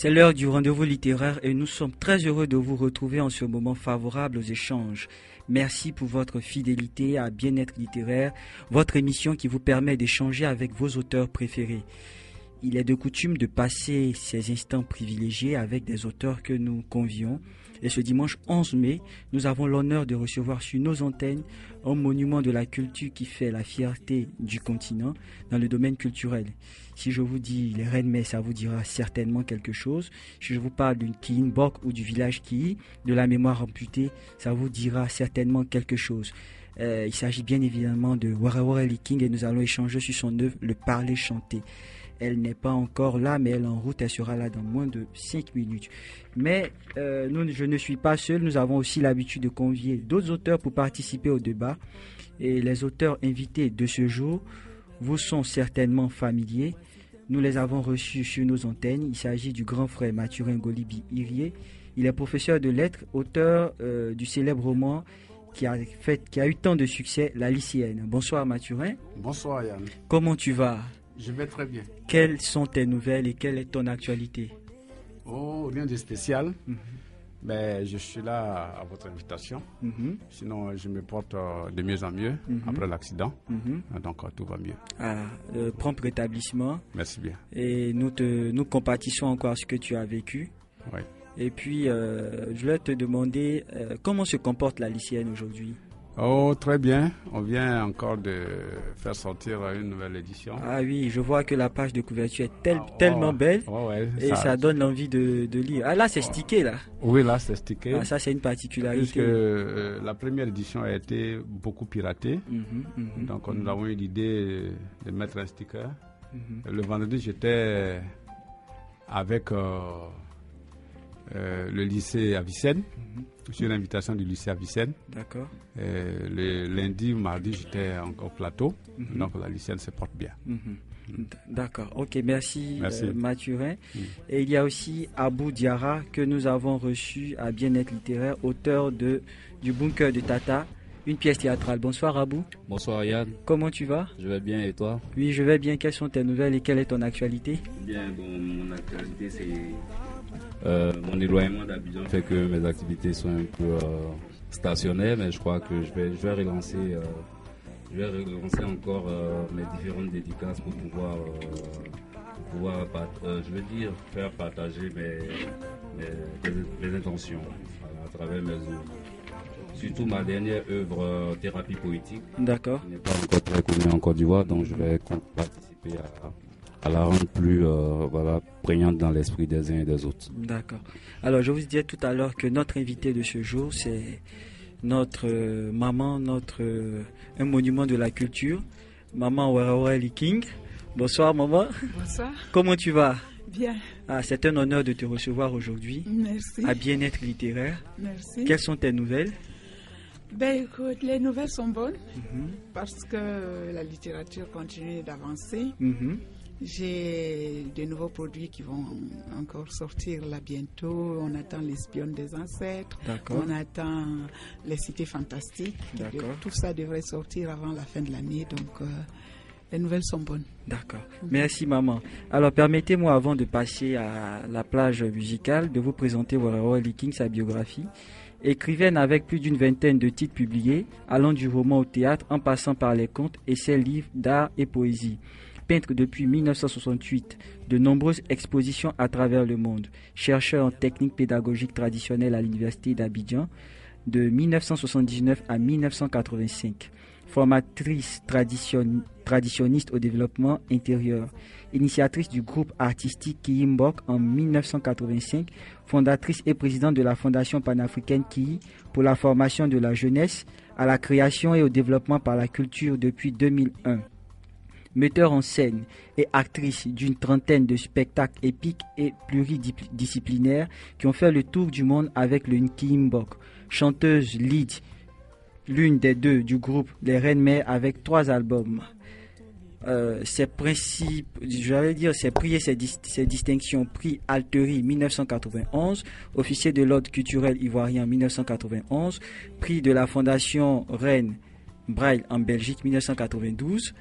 C'est l'heure du rendez-vous littéraire et nous sommes très heureux de vous retrouver en ce moment favorable aux échanges. Merci pour votre fidélité à Bien-être littéraire, votre émission qui vous permet d'échanger avec vos auteurs préférés. Il est de coutume de passer ces instants privilégiés avec des auteurs que nous convions. Et ce dimanche 11 mai, nous avons l'honneur de recevoir sur nos antennes un monument de la culture qui fait la fierté du continent dans le domaine culturel. Si je vous dis les Reines-Mères, ça vous dira certainement quelque chose. Si je vous parle d'une Kiingbok ou du village Kii, de la mémoire amputée, ça vous dira certainement quelque chose. Il s'agit bien évidemment de Warawara Liking et nous allons échanger sur son œuvre Le Parler chanté. Elle n'est pas encore là, mais elle est en route, elle sera là dans moins de 5 minutes. Mais je ne suis pas seul, nous avons aussi l'habitude de convier d'autres auteurs pour participer au débat. Et les auteurs invités de ce jour vous sont certainement familiers. Nous les avons reçus sur nos antennes. Il s'agit du grand frère Mathurin Golibi Irié. Il est professeur de lettres, auteur du célèbre roman qui a eu tant de succès, La lycéenne. Bonsoir Mathurin. Bonsoir Yann. Comment tu vas ? Je vais très bien. Quelles sont tes nouvelles et quelle est ton actualité? Oh, rien de spécial. Mais je suis là à votre invitation. Sinon, je me porte de mieux en mieux après l'accident. Donc, tout va mieux. Prompt rétablissement. Merci bien. Et nous compatissons encore à ce que tu as vécu. Oui. Et puis, je voulais te demander comment se comporte la lycéenne aujourd'hui? Oh, très bien. On vient encore de faire sortir une nouvelle édition. Ah oui, je vois que la page de couverture est tellement belle. Et ça donne l'envie de lire. Ah là, c'est stické là. Oui, là, c'est stické. Ah, ça, c'est une particularité. Puisque la première édition a été beaucoup piratée. Donc, nous avons eu l'idée de mettre un sticker. Le vendredi, j'étais avec le lycée Avicenne. Sur l'invitation du lycée Avicenne. D'accord. Le lundi ou mardi, j'étais au plateau. Donc la lycéenne se porte bien. D'accord. Ok, merci. Mathurin. Et il y a aussi Abou Diarra que nous avons reçu à Bien-être littéraire, auteur du Bunker de Tata, une pièce théâtrale. Bonsoir Abou. Bonsoir Yann. Comment tu vas? Je vais bien et toi? Oui, je vais bien. Quelles sont tes nouvelles et quelle est ton actualité? Bien, bon, mon actualité c'est... mon éloignement d'Abidjan fait que mes activités sont un peu stationnaires, mais je crois que je vais relancer encore mes différentes dédicaces pour pouvoir faire partager mes intentions à travers mes œuvres. Surtout ma dernière œuvre, Thérapie poétique. D'accord. Qui n'est pas encore très connue en Côte d'Ivoire, donc je vais participer à la rendre plus prégnante dans l'esprit des uns et des autres. D'accord. Alors, je vous disais tout à l'heure que notre invité de ce jour, c'est notre maman, un monument de la culture, maman Warawara Liking. Bonsoir maman. Bonsoir. Comment tu vas? Bien. Ah, c'est un honneur de te recevoir aujourd'hui. Merci. À Bien-être littéraire. Merci. Quelles sont tes nouvelles? Ben écoute, les nouvelles sont bonnes parce que la littérature continue d'avancer. J'ai de nouveaux produits qui vont encore sortir là bientôt. On attend l'espionne des ancêtres. D'accord. On attend les cités fantastiques. D'accord. Tout ça devrait sortir avant la fin de l'année. Donc, les nouvelles sont bonnes. D'accord. Merci maman. Alors, permettez-moi avant de passer à la plage musicale de vous présenter Warawara Liking, sa biographie. Écrivaine avec plus d'une vingtaine de titres publiés, allant du roman au théâtre en passant par les contes et ses livres d'art et poésie. Peintre depuis 1968, de nombreuses expositions à travers le monde, chercheur en technique pédagogique traditionnelle à l'université d'Abidjan de 1979 à 1985, formatrice traditionniste au développement intérieur, initiatrice du groupe artistique Kiingbok en 1985, fondatrice et présidente de la Fondation panafricaine Kii pour la formation de la jeunesse à la création et au développement par la culture depuis 2001. Metteur en scène et actrice d'une trentaine de spectacles épiques et pluridisciplinaires qui ont fait le tour du monde avec le Kiingbok. Chanteuse lead, l'une des deux du groupe Les Reines-Mères avec 3 albums. Ses principes, ses prix et ses distinctions: prix Altery 1991, officier de l'ordre culturel ivoirien 1991, prix de la Fondation Reine Braille en Belgique 1992,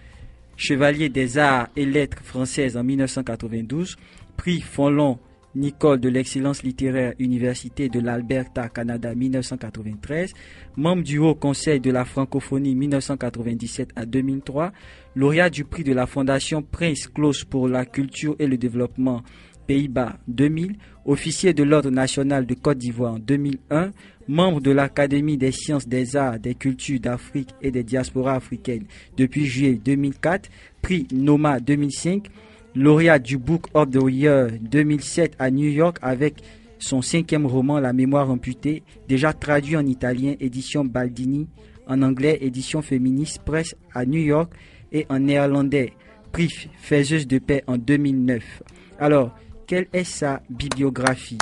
chevalier des arts et lettres françaises en 1992, prix Fonlon Nicole de l'excellence littéraire Université de l'Alberta, Canada 1993, membre du Haut Conseil de la francophonie 1997 à 2003, lauréat du prix de la Fondation Prince Claus pour la culture et le développement Pays-Bas 2000, officier de l'Ordre national de Côte d'Ivoire en 2001, membre de l'Académie des sciences, des arts, des cultures d'Afrique et des diasporas africaines depuis juillet 2004, prix Noma 2005, lauréat du Book of the Year 2007 à New York avec son 5e roman La mémoire amputée, déjà traduit en italien, édition Baldini, en anglais, édition féministe, presse à New York et en néerlandais, prix Faiseuse de paix en 2009. Alors, quelle est sa bibliographie?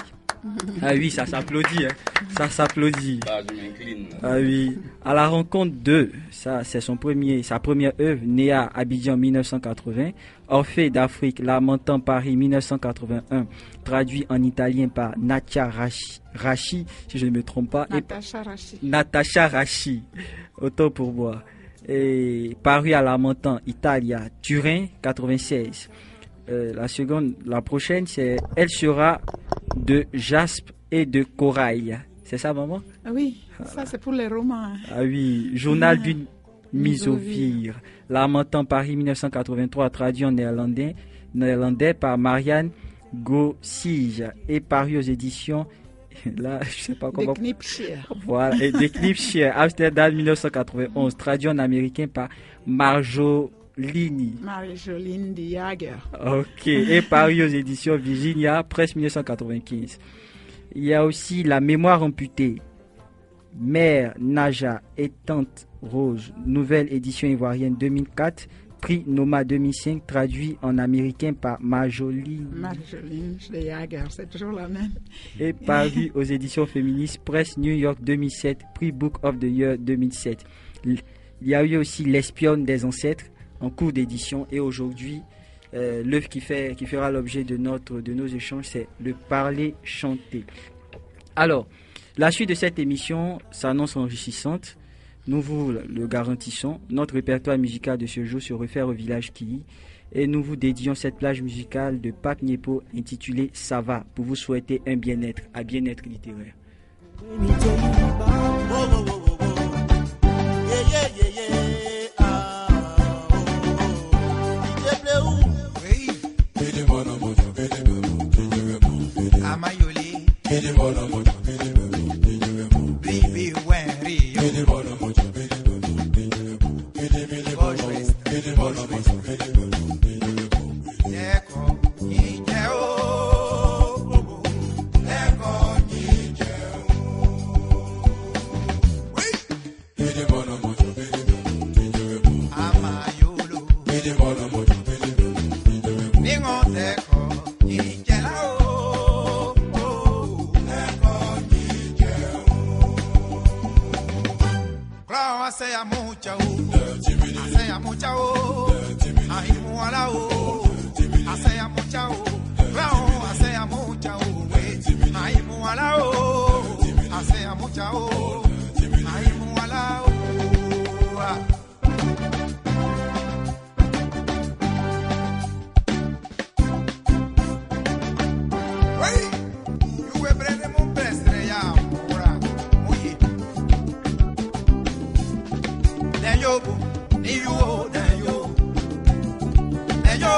Ah oui, ça s'applaudit, hein. Ça s'applaudit. Ah, je m'incline. Ah oui. À la rencontre de, ça c'est sa première œuvre, née à Abidjan 1980, Orphée d'Afrique, Lamentant Paris 1981, traduit en italien par Natia Rachi, si je ne me trompe pas. Natacha Rachi, autant pour moi. Et paru à Lamentant, Italia, Turin 96. La prochaine, c'est Elle sera de jaspe et de corail. C'est ça, maman? Oui, ça c'est pour les romans. Ah oui, Journal d'une misophire. Lamentant Paris 1983, traduit en néerlandais par Marianne Gossige et paru aux éditions, là, je sais pas comment. De Knipscher. Voilà, et de Knipscher, Amsterdam 1991, traduit en américain par Marjoline de Jager. Ok, et paru aux éditions Virginia, presse 1995. Il y a aussi La mémoire amputée, Mère Naja et Tante Rose, nouvelle édition ivoirienne 2004, prix Noma 2005, traduit en américain par Marjoline de Jager, c'est toujours la même. Et paru aux éditions féministes, presse New York 2007, prix Book of the Year 2007. Il y a eu aussi L'espionne des ancêtres, en cours d'édition, et aujourd'hui l'œuvre qui fera l'objet de nos échanges, c'est Le parler chanté. Alors, la suite de cette émission s'annonce enrichissante, nous vous le garantissons. Notre répertoire musical de ce jour se réfère au village Kii, et nous vous dédions cette plage musicale de Pape Niepo intitulée Ça va, pour vous souhaiter un bien-être, à bien-être littéraire. Yo,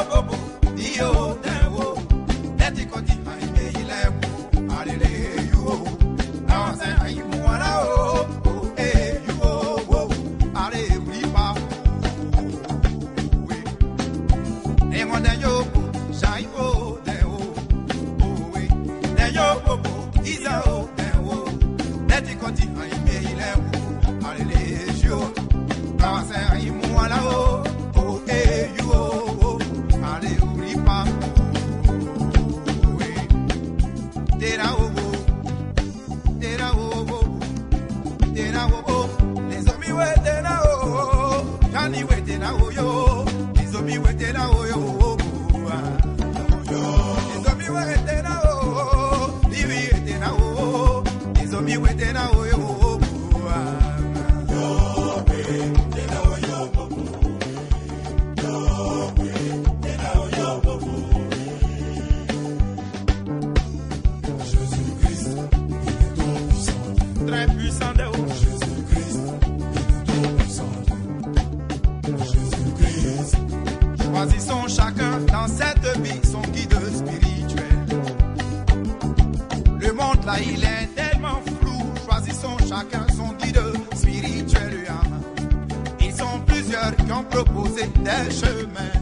il est tellement flou. Choisissons chacun son guide spirituel. Ils sont plusieurs qui ont proposé des chemins.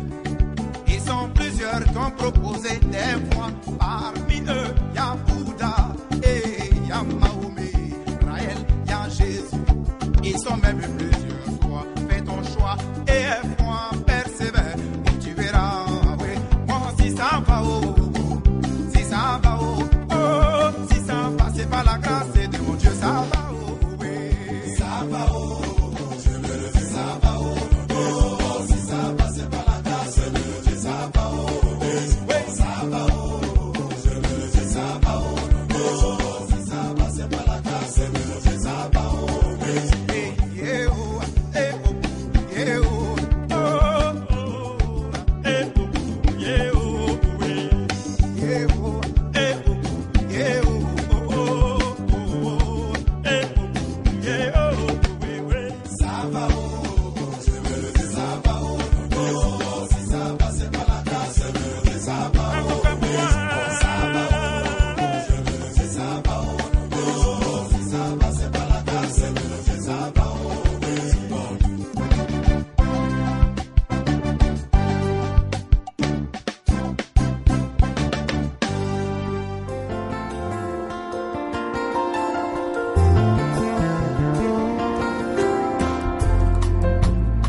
Ils sont plusieurs qui ont proposé des voies. Parmi eux, il y a Bouddha et il y a Mahomet, Raël, il y a Jésus. Ils sont même plusieurs fois. Fais ton choix et foi, persévère. Et tu verras, oui. Moi, si ça va, oh, si ça va, oh, oh, si ça va, c'est pas la grâce de mon Dieu, ça va, oh, oui. Ça va, oh, je me le dis, ça va, oh, oh, si ça va, c'est pas la grâce de mon Dieu, ça va, oh, oui, ça va, oh, je me le dis, ça va, oh, oh, si ça va, c'est pas la grâce de mon Dieu, ça va, oh, oui, yeah, oh, eh, oh, yeah, oh, oh, oh, eh, oh, yeah, oh, oui, yeah, oh, eh, oh, yeah, oh, oh, oh, oh, eh, oh, yeah, oh, oui, oui, ça va, oh, je me le dis, ça va, oh, oh, si ça va, c'est pas la grâce, je me le dis, ça va, oh, oui, ça va, oh, je me le dis, ça va, oh, oh, si ça va, c'est pas la grâce, je me le dis, ça va, oh, oui, bon.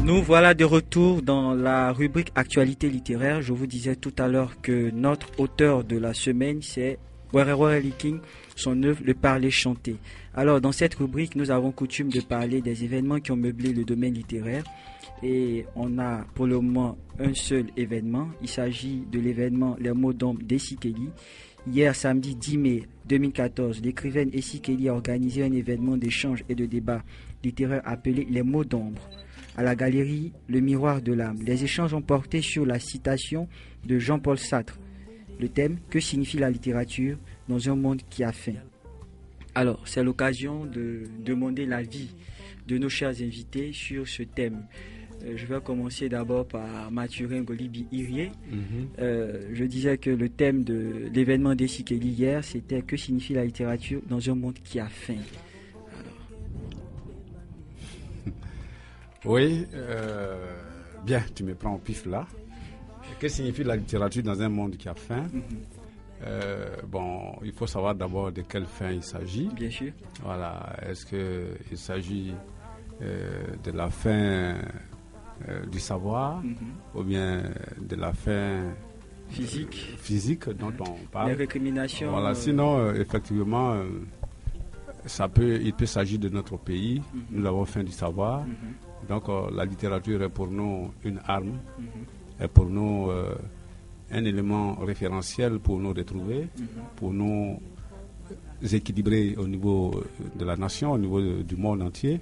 Nous voilà de retour dans la rubrique Actualité littéraire. Je vous disais tout à l'heure que notre auteur de la semaine, c'est Werere Liking, son œuvre Le Parler chanté. Alors, dans cette rubrique, nous avons coutume de parler des événements qui ont meublé le domaine littéraire. Et on a pour le moment un seul événement. Il s'agit de l'événement Les mots d'ombre d'Essie Kelly. Hier, samedi 10 mai 2014, l'écrivaine Essie Kelly a organisé un événement d'échange et de débat littéraire appelé Les mots d'ombre à la galerie Le Miroir de l'âme. Les échanges ont porté sur la citation de Jean-Paul Sartre. Le thème, que signifie la littérature dans un monde qui a faim? Alors, c'est l'occasion de demander l'avis de nos chers invités sur ce thème. Je vais commencer d'abord par Mathurin Golibi-Irié. Je disais que le thème de l'événement d'Essie Kelly hier, c'était que signifie la littérature dans un monde qui a faim. Oui, bien, tu me prends au pif là. Que signifie la littérature dans un monde qui a faim? Bon, il faut savoir d'abord de quelle faim il s'agit. Bien sûr. Voilà, est-ce qu'il s'agit de la faim du savoir ou bien de la faim physique dont on parle? Les récriminations. Voilà, sinon, effectivement, il peut s'agir de notre pays. Nous avons faim du savoir. Donc, la littérature est pour nous une arme, est pour nous un élément référentiel pour nous retrouver, pour nous équilibrer au niveau de la nation, au niveau du monde entier.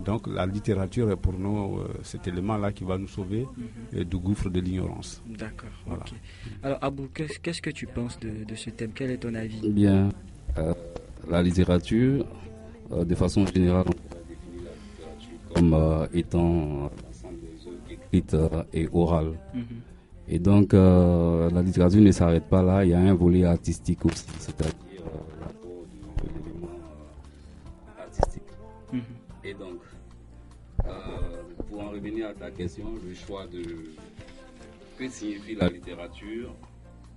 Donc, la littérature est pour nous cet élément-là qui va nous sauver du gouffre de l'ignorance. D'accord. Voilà. Okay. Alors, Abou, qu'est-ce que tu penses de ce thème? Quel est ton avis? Bien, la littérature, de façon générale, on peut définir la littérature comme étant l'ensemble des œuvres écrites et orales. Et donc, la littérature ne s'arrête pas là, il y a un volet artistique aussi, c'est-à-dire l'apport de l'élément artistique. Et donc, pour en revenir à ta question, le choix de que signifie la littérature?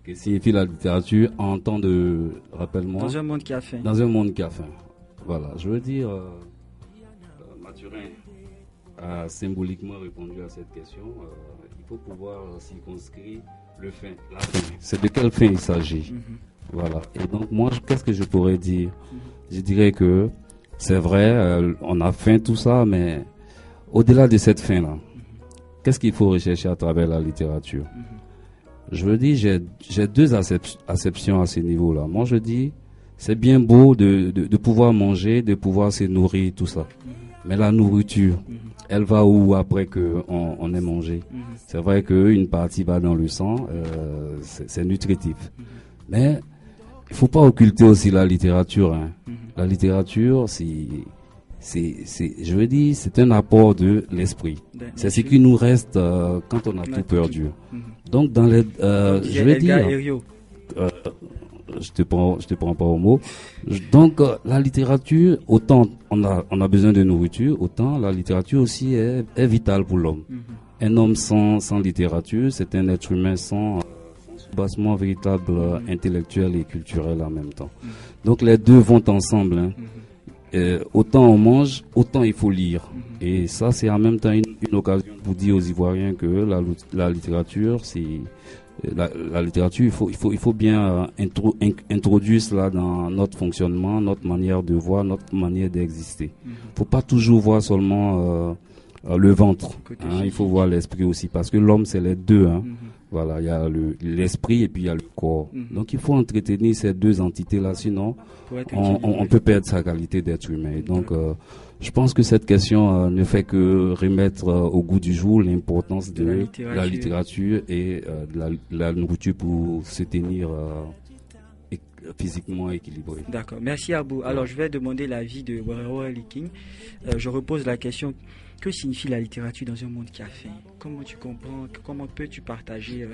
Que signifie la littérature en temps de, rappelle-moi, dans un monde qui a faim. Dans un monde qui a faim. Voilà, je veux dire, Mathurin a symboliquement répondu à cette question. Il faut pouvoir circonscrire le faim, la faim. C'est de quelle faim il s'agit? Voilà. Et donc moi, qu'est-ce que je pourrais dire? Je dirais que c'est vrai, on a faim, tout ça, mais au-delà de cette faim-là, qu'est-ce qu'il faut rechercher à travers la littérature? Je veux dire, j'ai deux acceptions à ce niveau-là. Moi, je dis, c'est bien beau de pouvoir manger, de pouvoir se nourrir, tout ça. Mais la nourriture, elle va où après qu'on ait mangé? C'est vrai qu'une partie va dans le sang, c'est nutritif. Mais il ne faut pas occulter aussi la littérature. Hein. La littérature, je veux dire, c'est un apport de l'esprit. C'est ce qui nous reste quand on a tout perdu. Donc, dans les, je veux dire, je te prends pas au mot. Donc, la littérature, autant on a besoin de nourriture, autant la littérature aussi est vitale pour l'homme. Un homme sans littérature, c'est un être humain sans soubassement véritable, intellectuel et culturel en même temps. Donc, les deux vont ensemble, hein. Autant on mange, autant il faut lire. Et ça, c'est en même temps une occasion pour dire aux Ivoiriens que la littérature, c'est la littérature, il faut bien introduire cela dans notre fonctionnement, notre manière de voir, notre manière d'exister. Faut pas toujours voir seulement le ventre, hein, il faut voir l'esprit aussi, parce que l'homme, c'est les deux, hein. Voilà, il y a l'esprit et puis il y a le corps. Donc il faut entretenir ces deux entités-là, sinon on peut perdre sa qualité d'être humain. Et donc je pense que cette question ne fait que remettre au goût du jour l'importance de la littérature et de la nourriture pour se tenir physiquement équilibré. D'accord, merci Abou. Alors je vais demander l'avis de Warero Liking. Je repose la question: que signifie la littérature dans un monde qui a faim? Comment tu comprends, comment peux-tu partager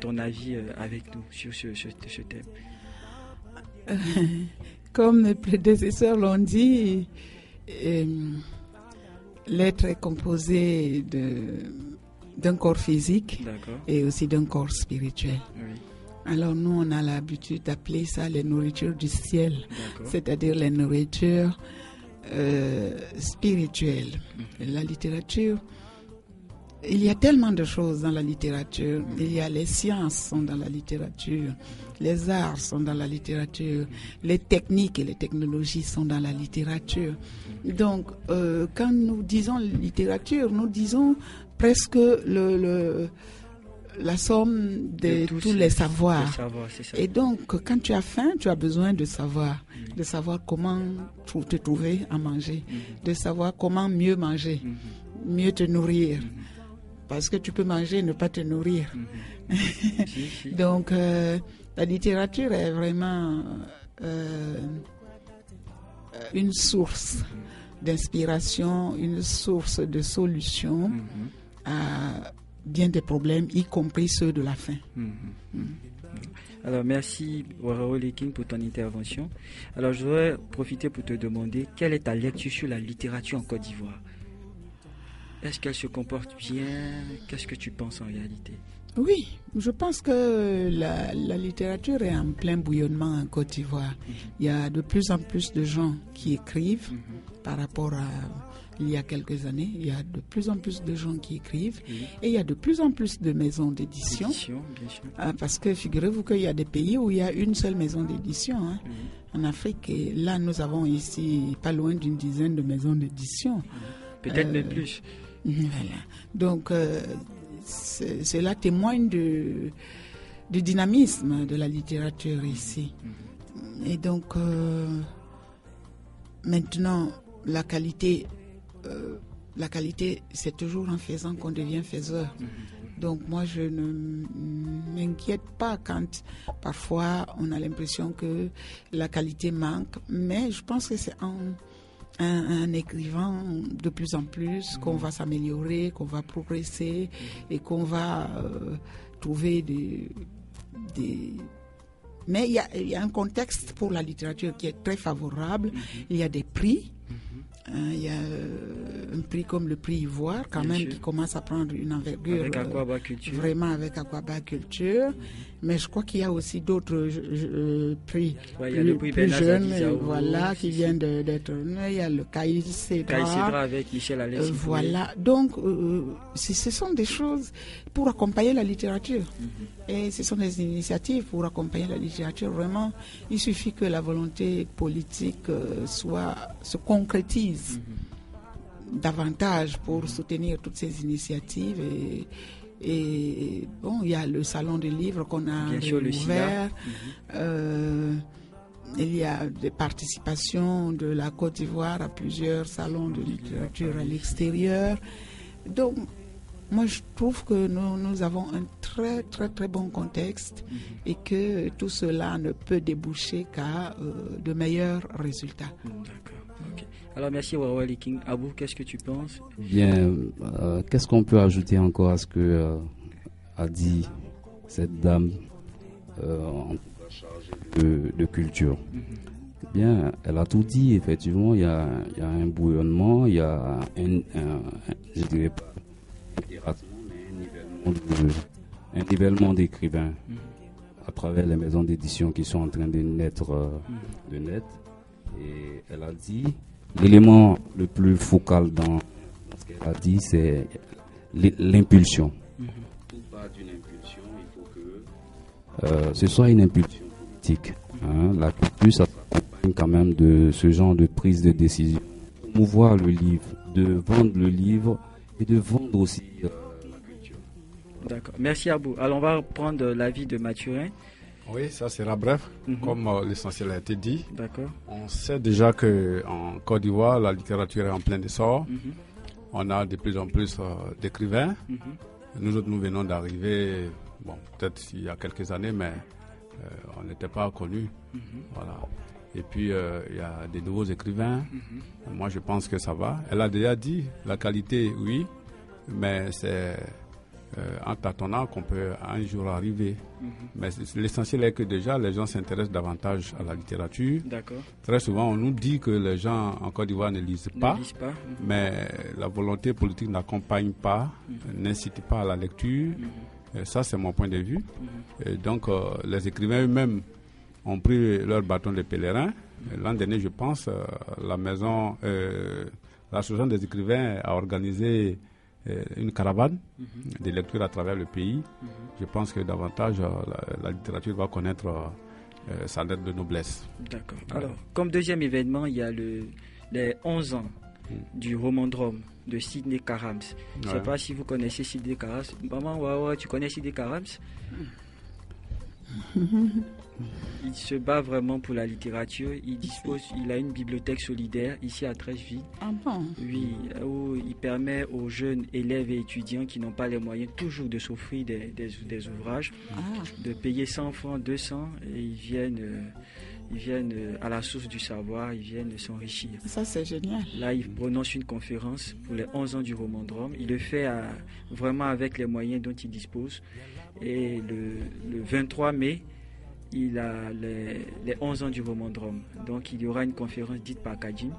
ton avis avec nous sur ce thème? Comme mes prédécesseurs l'ont dit, l'être est composé d'un corps physique. D'accord. Et aussi d'un corps spirituel. Oui. Alors nous, on a l'habitude d'appeler ça les nourritures du ciel. D'accord. C'est-à-dire les nourritures spirituelle. La littérature, il y a tellement de choses dans la littérature. Il y a les sciences sont dans la littérature, les arts sont dans la littérature, les techniques et les technologies sont dans la littérature. Donc, quand nous disons littérature, nous disons presque la somme de tous les savoirs. Et donc, quand tu as faim, tu as besoin de savoir comment te trouver à manger, de savoir comment mieux manger, mieux te nourrir. Parce que tu peux manger et ne pas te nourrir. Donc, la littérature est vraiment une source d'inspiration, une source de solution à bien des problèmes, y compris ceux de la faim. Alors, merci Warero Liking pour ton intervention. Alors, je voudrais profiter pour te demander quelle est ta lecture sur la littérature en Côte d'Ivoire. Est-ce qu'elle se comporte bien? Qu'est-ce que tu penses en réalité? Oui, je pense que la littérature est en plein bouillonnement en Côte d'Ivoire. Il y a de plus en plus de gens qui écrivent par rapport à il y a quelques années. Il y a de plus en plus de gens qui écrivent et il y a de plus en plus de maisons d'édition. Parce que figurez-vous qu'il y a des pays où il y a une seule maison d'édition. En Afrique, et là nous avons ici pas loin d'une dizaine de maisons d'édition. Peut-être même plus. Voilà. Donc, cela témoigne du dynamisme de la littérature ici. Et donc, maintenant, la qualité, c'est toujours en faisant qu'on devient faiseur. Donc, moi, je ne m'inquiète pas quand parfois on a l'impression que la qualité manque, mais je pense que c'est en écrivant de plus en plus qu'on va s'améliorer, qu'on va progresser et qu'on va trouver des... Mais il y a un contexte pour la littérature qui est très favorable. Il y a des prix. Il y a un prix comme le prix Ivoire, quand même, qui commence à prendre une envergure avec Aquaba Culture. Vraiment avec Aquaba Culture. Mais je crois qu'il y a aussi d'autres prix plus jeunes qui viennent d'être. Il y a le Caïcédra avec Michel Alexis. Voilà. Donc, ce sont des choses pour accompagner la littérature. Et ce sont des initiatives pour accompagner la littérature. Vraiment, il suffit que la volonté politique se concrétise davantage pour soutenir toutes ces initiatives. Et bon, il y a le salon du livre qu'on a ouvert. Il y a des participations de la Côte d'Ivoire à plusieurs salons de littérature à l'extérieur. Donc, moi, je trouve que nous avons un très, très, très bon contexte et que tout cela ne peut déboucher qu'à de meilleurs résultats. D'accord. Okay. Alors, merci Warero Liking. Abou, qu'est-ce que tu penses? Bien, qu'est-ce qu'on peut ajouter encore à ce que a dit cette dame en tout cas chargée de culture. Bien, elle a tout dit, effectivement, il y a un bouillonnement, il y a je dirais pas un dératement, mais un nivellement d'écrivains à travers les maisons d'édition qui sont en train de naître. Et elle a dit, l'élément le plus focal dans ce qu'elle a dit, c'est l'impulsion. Tout part d'une impulsion, il faut que ce soit une impulsion politique. La culture, ça s'accompagne quand même de ce genre de prise de décision. Promouvoir le livre, de vendre le livre et de vendre aussi la culture. D'accord. Merci Abou. Alors on va reprendre l'avis de Mathurin. Oui, ça sera bref, comme l'essentiel a été dit. D'accord. On sait déjà qu'en Côte d'Ivoire, la littérature est en plein essor. On a de plus en plus d'écrivains. Nous autres, nous venons d'arriver, bon, peut-être il y a quelques années, mais on n'était pas connus. Voilà. Et puis, il y a des nouveaux écrivains. Moi, je pense que ça va. Elle a déjà dit, la qualité, oui, mais c'est en tâtonnant qu'on peut un jour arriver. Mais l'essentiel est que déjà, les gens s'intéressent davantage à la littérature. D'accord. Très souvent, on nous dit que les gens en Côte d'Ivoire ne lisent pas. Mais la volonté politique n'accompagne pas, n'incite pas à la lecture. Ça, c'est mon point de vue. Et donc, les écrivains eux-mêmes ont pris leur bâton de pèlerin. L'an dernier, je pense, l'association des écrivains a organisé une caravane de lecture à travers le pays. Je pense que davantage la littérature va connaître sa lettre de noblesse. D'accord. Alors, comme deuxième événement, il y a les 11 ans du Romandrome de Sidney Karams. Je ne sais pas si vous connaissez Sidney Karams. Maman, tu connais Sidney Karams? Il se bat vraiment pour la littérature. Il a une bibliothèque solidaire ici à Trècheville. Ah bon? Oui, où il permet aux jeunes élèves et étudiants qui n'ont pas les moyens toujours de s'offrir des ouvrages, de payer 100 francs, 200, et ils viennent à la source du savoir, ils viennent s'enrichir. Ça, c'est génial. Là, il prononce une conférence pour les 11 ans du Romandrome. Il le fait vraiment avec les moyens dont il dispose. Et le 23 mai, il a les 11 ans du Romandrome. Donc, il y aura une conférence dite par Kadjim,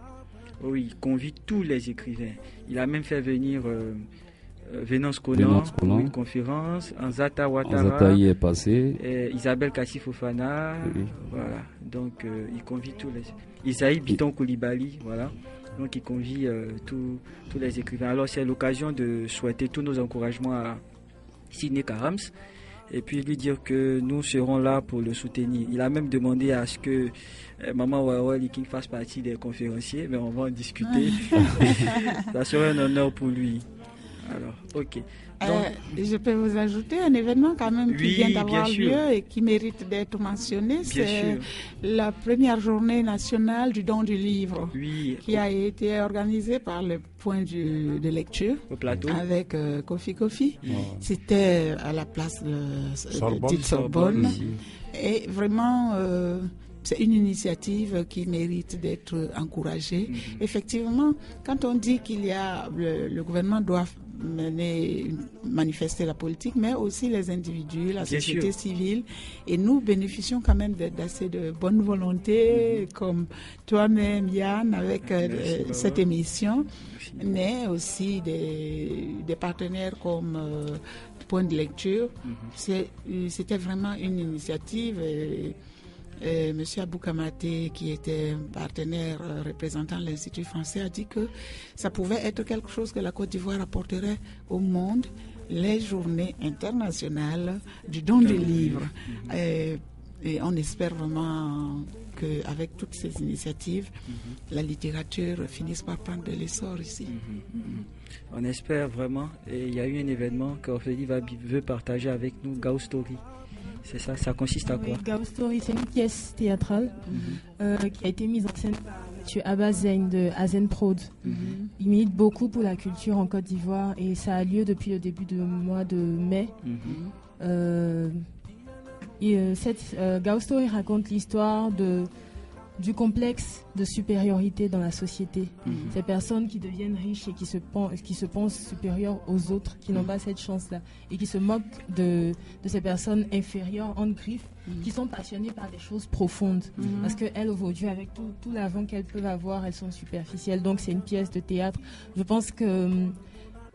où il convie tous les écrivains. Il a même fait venir Venance Konan pour une conférence, Anzata Ouattara, y est passé. Isabelle Kassi Fofana. Voilà. Donc, il convie tous les... Isaïe Biton Koulibaly, voilà. Donc, il convie tous les écrivains. Alors, c'est l'occasion de souhaiter tous nos encouragements à Sidney Karams et puis lui dire que nous serons là pour le soutenir. Il a même demandé à ce que Maman Wawa Liking fasse partie des conférenciers, mais on va en discuter. Ça serait un honneur pour lui. Alors, ok. Donc, je peux vous ajouter un événement quand même qui vient d'avoir lieu et qui mérite d'être mentionné. C'est la première journée nationale du don du livre qui a été organisée par le point de lecture au plateau avec Kofi. C'était à la place de Sorbonne. Et vraiment... c'est une initiative qui mérite d'être encouragée. Effectivement, quand on dit qu'il y a le gouvernement doit manifester la politique, mais aussi les individus, la société civile, et nous bénéficions quand même d'assez de bonne volonté, comme toi-même, Yann, avec cette émission, mais aussi des partenaires comme Point de lecture. C'était vraiment une initiative. Monsieur Abou Kamaté, qui était un partenaire représentant l'Institut français, a dit que ça pouvait être quelque chose que la Côte d'Ivoire apporterait au monde, les journées internationales du don du livre. Et on espère vraiment qu'avec toutes ces initiatives, la littérature finisse par prendre de l'essor ici. On espère vraiment. Et il y a eu un événement qu'Ophélie veut partager avec nous, Gao Story. C'est ça, ça consiste à quoi? Gao Story, c'est une pièce théâtrale qui a été mise en scène par M. Abbas Zeyn de Azen Prod. Il milite beaucoup pour la culture en Côte d'Ivoire et ça a lieu depuis le début du mois de mai. Cette Gao Story raconte l'histoire du complexe de supériorité dans la société. Ces personnes qui deviennent riches et qui se pensent supérieures aux autres, qui n'ont pas cette chance-là, et qui se moquent de ces personnes inférieures, en griffes, qui sont passionnées par des choses profondes. Parce qu'elles, aujourd'hui, avec tout l'avant qu'elles peuvent avoir, elles sont superficielles. Donc c'est une pièce de théâtre. Je pense que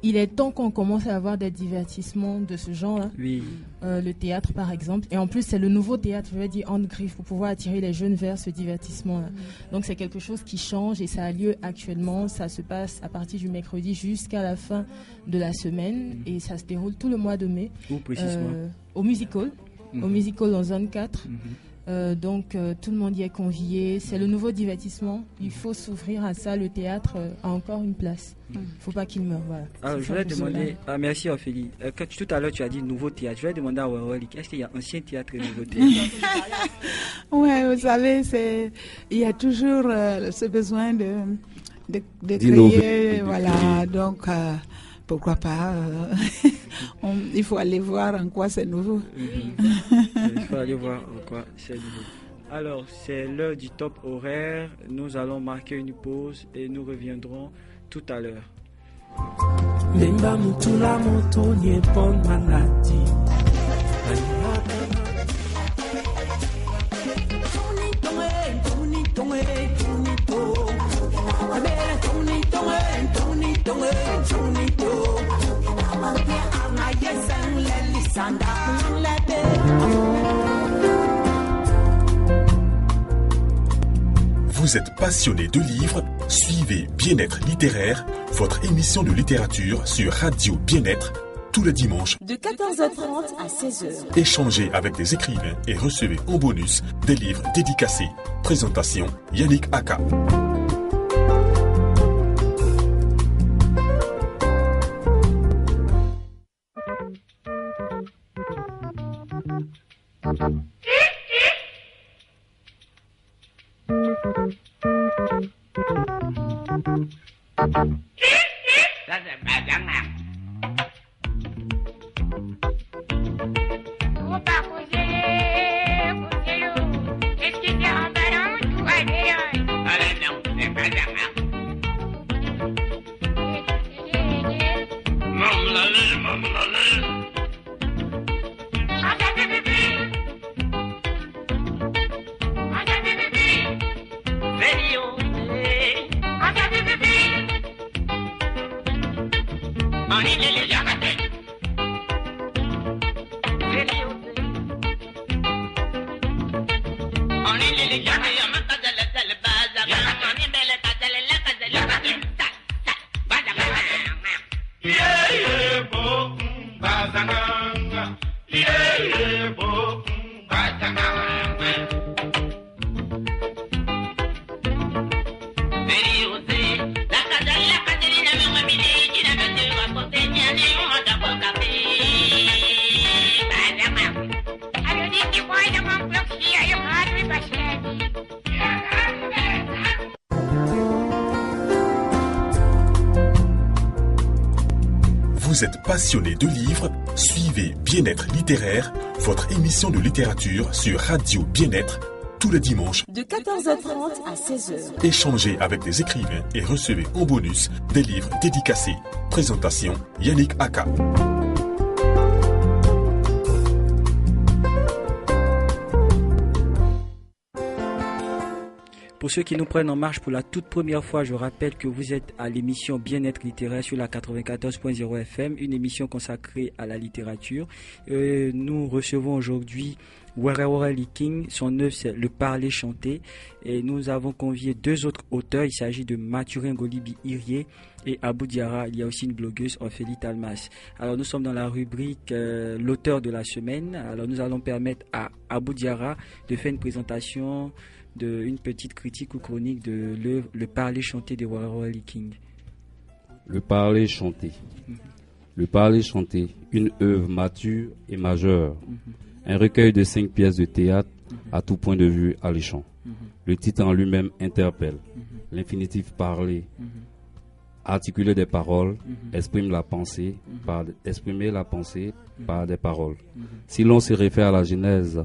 il est temps qu'on commence à avoir des divertissements de ce genre-là. Oui. Le théâtre, par exemple. Et en plus, c'est le nouveau théâtre, je vais dire, en griffe, pour pouvoir attirer les jeunes vers ce divertissement-là. Donc, c'est quelque chose qui change et ça a lieu actuellement. Ça se passe à partir du mercredi jusqu'à la fin de la semaine. Et ça se déroule tout le mois de mai. Où précisément? Au Music Hall. Au Music Hall en zone 4. Donc tout le monde y est convié, c'est le nouveau divertissement, il faut s'ouvrir à ça, le théâtre a encore une place, il ne faut pas qu'il meure. Voilà. Alors je voulais demander, merci Ophélie, tout à l'heure tu as dit nouveau théâtre, je voulais demander à Warolic, est-ce qu'il y a ancien théâtre et nouveau théâtre? Oui, vous savez, il y a toujours ce besoin de créer, voilà, donc pourquoi pas, il faut aller voir en quoi c'est nouveau. Il faut aller voir en quoi c'est nouveau. Alors, c'est l'heure du top horaire. Nous allons marquer une pause et nous reviendrons tout à l'heure. Vous êtes passionné de livres? Suivez Bien-être littéraire, votre émission de littérature sur Radio Bien-être, tous les dimanches de 14h30 à 16h. Échangez avec des écrivains et recevez en bonus des livres dédicacés. Présentation Yannick Aka. Vous êtes passionné de livres? Suivez Bien-être littéraire, votre émission de littérature sur Radio Bien-être, tous les dimanches de 14h30 à 16h. Échangez avec des écrivains et recevez en bonus des livres dédicacés. Présentation Yannick Aka. Pour ceux qui nous prennent en marche pour la toute première fois, je rappelle que vous êtes à l'émission Bien-être littéraire sur la 94.0 FM, une émission consacrée à la littérature. Nous recevons aujourd'hui Waroli King, son œuvre c'est Le Parler Chanté, et nous avons convié deux autres auteurs, il s'agit de Mathurin Golibi Irié et Abou Diarra. Il y a aussi une blogueuse, Ophélie Talmas. Alors nous sommes dans la rubrique l'auteur de la semaine. Alors nous allons permettre à Abou Diarra de faire une présentation une petite critique ou chronique de l'œuvre Le Parler Chanté de Waroli King. Le Parler Chanté. Le Parler Chanté, une œuvre mature et majeure. Un recueil de 5 pièces de théâtre à tout point de vue alléchant. Le titre en lui-même interpelle. L'infinitif parler, articuler des paroles, exprimer la pensée par des paroles. Si l'on se réfère à la Genèse,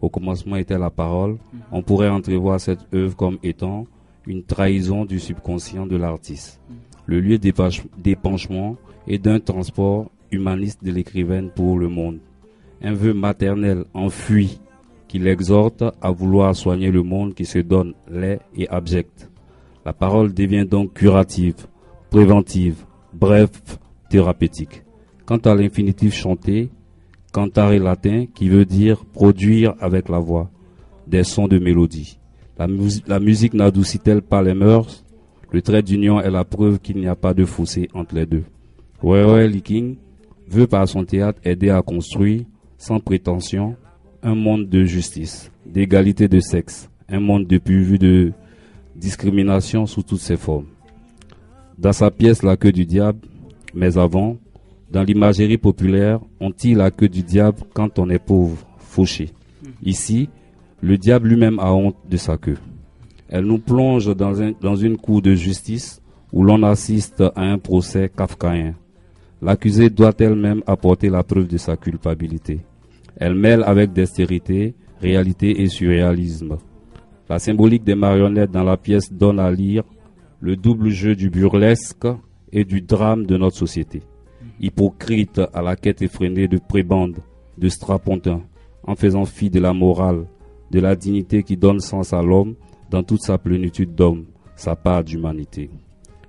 au commencement était la parole, on pourrait entrevoir cette œuvre comme étant une trahison du subconscient de l'artiste, le lieu d'épanchement et d'un transport humaniste de l'écrivaine pour le monde. Un vœu maternel enfui qui l'exhorte à vouloir soigner le monde qui se donne laid et abject. La parole devient donc curative, préventive, bref, thérapeutique. Quant à l'infinitif chanté, cantare latin qui veut dire produire avec la voix des sons de mélodie. La musique n'adoucit-elle pas les mœurs? Le trait d'union est la preuve qu'il n'y a pas de fossé entre les deux. Waroe Liking veut par son théâtre aider à construire, sans prétention, un monde de justice, d'égalité de sexe, un monde dépourvu de discrimination sous toutes ses formes. Dans sa pièce La queue du diable, mais avant, dans l'imagerie populaire, on tire la queue du diable quand on est pauvre, fauché. Ici, le diable lui-même a honte de sa queue. Elle nous plonge dans une cour de justice où l'on assiste à un procès kafkaïen. L'accusée doit elle-même apporter la preuve de sa culpabilité. Elle mêle avec dextérité, réalité et surréalisme. La symbolique des marionnettes dans la pièce donne à lire le double jeu du burlesque et du drame de notre société. Hypocrite à la quête effrénée de prébendes, de strapontins, en faisant fi de la morale, de la dignité qui donne sens à l'homme dans toute sa plénitude d'homme, sa part d'humanité.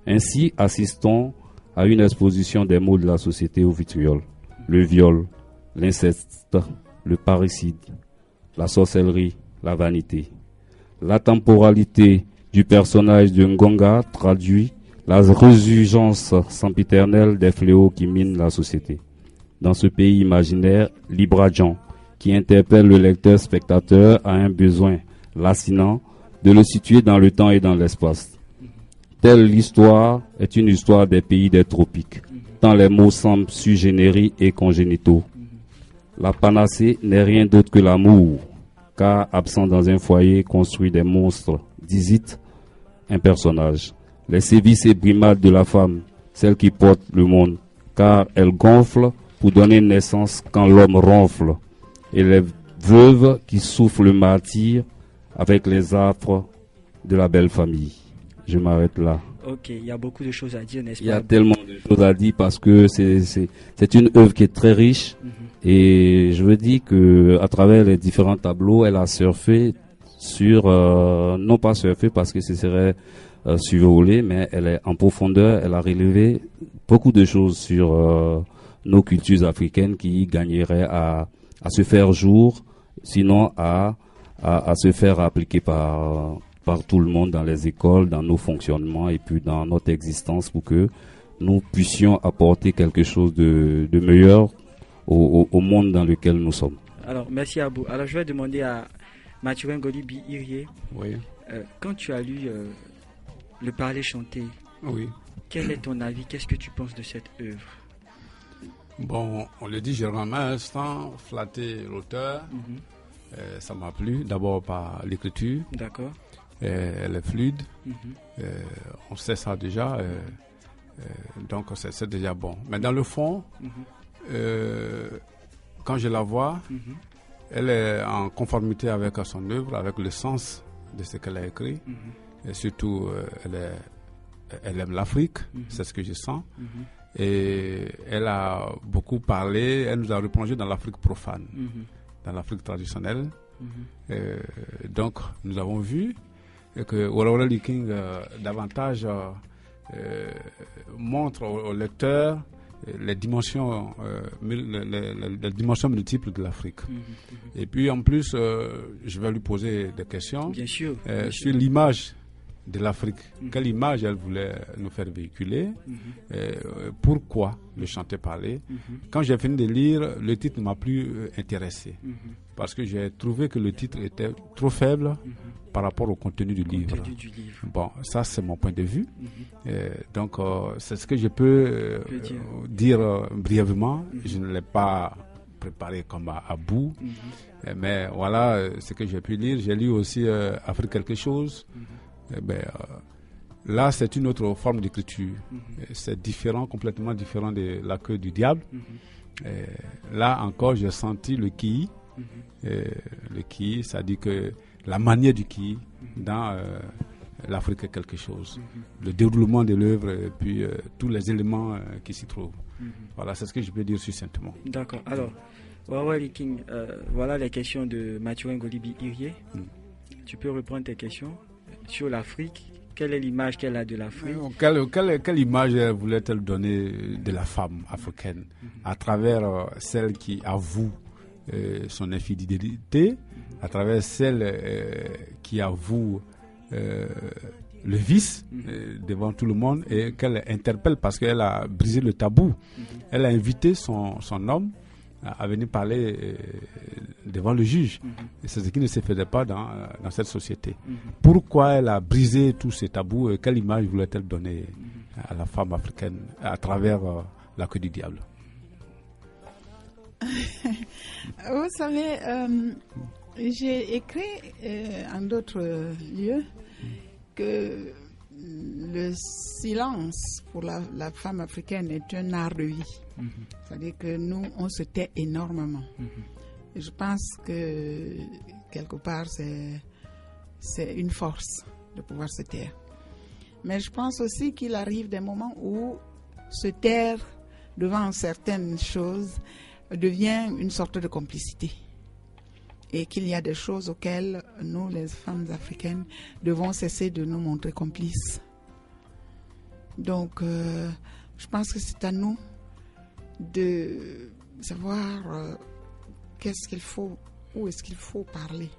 Ainsi, assistons à une exposition des maux de la société au vitriol. Le viol, l'inceste, le parricide, la sorcellerie, la vanité. La temporalité du personnage de Ngonga traduit la résurgence sempiternelle des fléaux qui minent la société. Dans ce pays imaginaire, Libradjan, qui interpelle le lecteur-spectateur, a un besoin lancinant de le situer dans le temps et dans l'espace. Telle l'histoire est une histoire des pays des tropiques, tant les mots semblent sugénérés et congénitaux. La panacée n'est rien d'autre que l'amour, car absent dans un foyer construit des monstres, disent un personnage. Les sévices et brimades de la femme, celle qui porte le monde, car elle gonfle pour donner naissance quand l'homme ronfle, et les veuves qui souffrent le martyre avec les affres de la belle famille. Je m'arrête là. Ok, il y a beaucoup de choses à dire, n'est-ce pas? Il y a tellement de choses à dire parce que c'est une œuvre qui est très riche. Et je veux dire que à travers les différents tableaux, elle a surfé sur, non pas surfé parce que ce serait survolé, mais elle est en profondeur, elle a relevé beaucoup de choses sur nos cultures africaines qui gagneraient à se faire jour, sinon à se faire appliquer par tout le monde dans les écoles, dans nos fonctionnements et puis dans notre existence pour que nous puissions apporter quelque chose de meilleur au monde dans lequel nous sommes. Alors, merci Abou. Alors, je vais demander à Mathurin Golibi Irié. Oui. Quand tu as lu Le Parler chanté, oui. Quel est ton avis? Qu'est-ce que tu penses de cette œuvre? Bon, on le dit, j'ai un instant flatté l'auteur. Ça m'a plu, d'abord par l'écriture. D'accord. Elle est fluide. On sait ça déjà. Donc, c'est déjà bon. Mais dans le fond, quand je la vois, elle est en conformité avec son œuvre, avec le sens de ce qu'elle a écrit. Et surtout, elle aime l'Afrique, c'est ce que je sens. Et elle a beaucoup parlé, elle nous a replongé dans l'Afrique profane, dans l'Afrique traditionnelle. Donc, nous avons vu que Waroe Liking davantage montre au lecteur les dimensions multiples de l'Afrique. Et puis en plus, je vais lui poser des questions sur l'image de l'Afrique. Quelle image elle voulait nous faire véhiculer? Pourquoi le chanter parler? Quand j'ai fini de lire, le titre ne m'a plus intéressé. Parce que j'ai trouvé que le titre était trop faible par rapport au contenu du livre. Bon, ça c'est mon point de vue. Donc c'est ce que je peux dire brièvement. Je ne l'ai pas préparé comme à bout. Mais voilà ce que j'ai pu lire. J'ai lu aussi Afrique quelque chose. Là, c'est une autre forme d'écriture. C'est différent, complètement différent de La queue du diable. Là encore, j'ai senti le qui Le ki, ça dit que la manière du ki dans l'Afrique est quelque chose. Le déroulement de l'œuvre et puis tous les éléments qui s'y trouvent. Voilà, c'est ce que je peux dire succinctement. D'accord. Alors, Wawa Liking, voilà les questions de Mathurin Golibi Irié. Tu peux reprendre tes questions sur l'Afrique. Quelle est l'image qu'elle a de l'Afrique? Quelle image voulait-elle donner de la femme africaine à travers celle qui avoue son infidélité, à travers celle qui avoue le vice devant tout le monde et qu'elle interpelle parce qu'elle a brisé le tabou. Elle a invité son homme à venir parler devant le juge. Et c'est ce qui ne se faisait pas dans cette société. Pourquoi elle a brisé tous ces tabous et quelle image voulait-elle donner à la femme africaine à travers la queue du diable? Vous savez, j'ai écrit en d'autres lieux que le silence pour la femme africaine est un art de vie. C'est-à-dire que nous, on se tait énormément. Et je pense que quelque part, c'est une force de pouvoir se taire. Mais je pense aussi qu'il arrive des moments où se taire devant certaines choses devient une sorte de complicité. Et qu'il y a des choses auxquelles nous, les femmes africaines, devons cesser de nous montrer complices. Donc, je pense que c'est à nous de savoir qu'est-ce qu'il faut, où est-ce qu'il faut parler,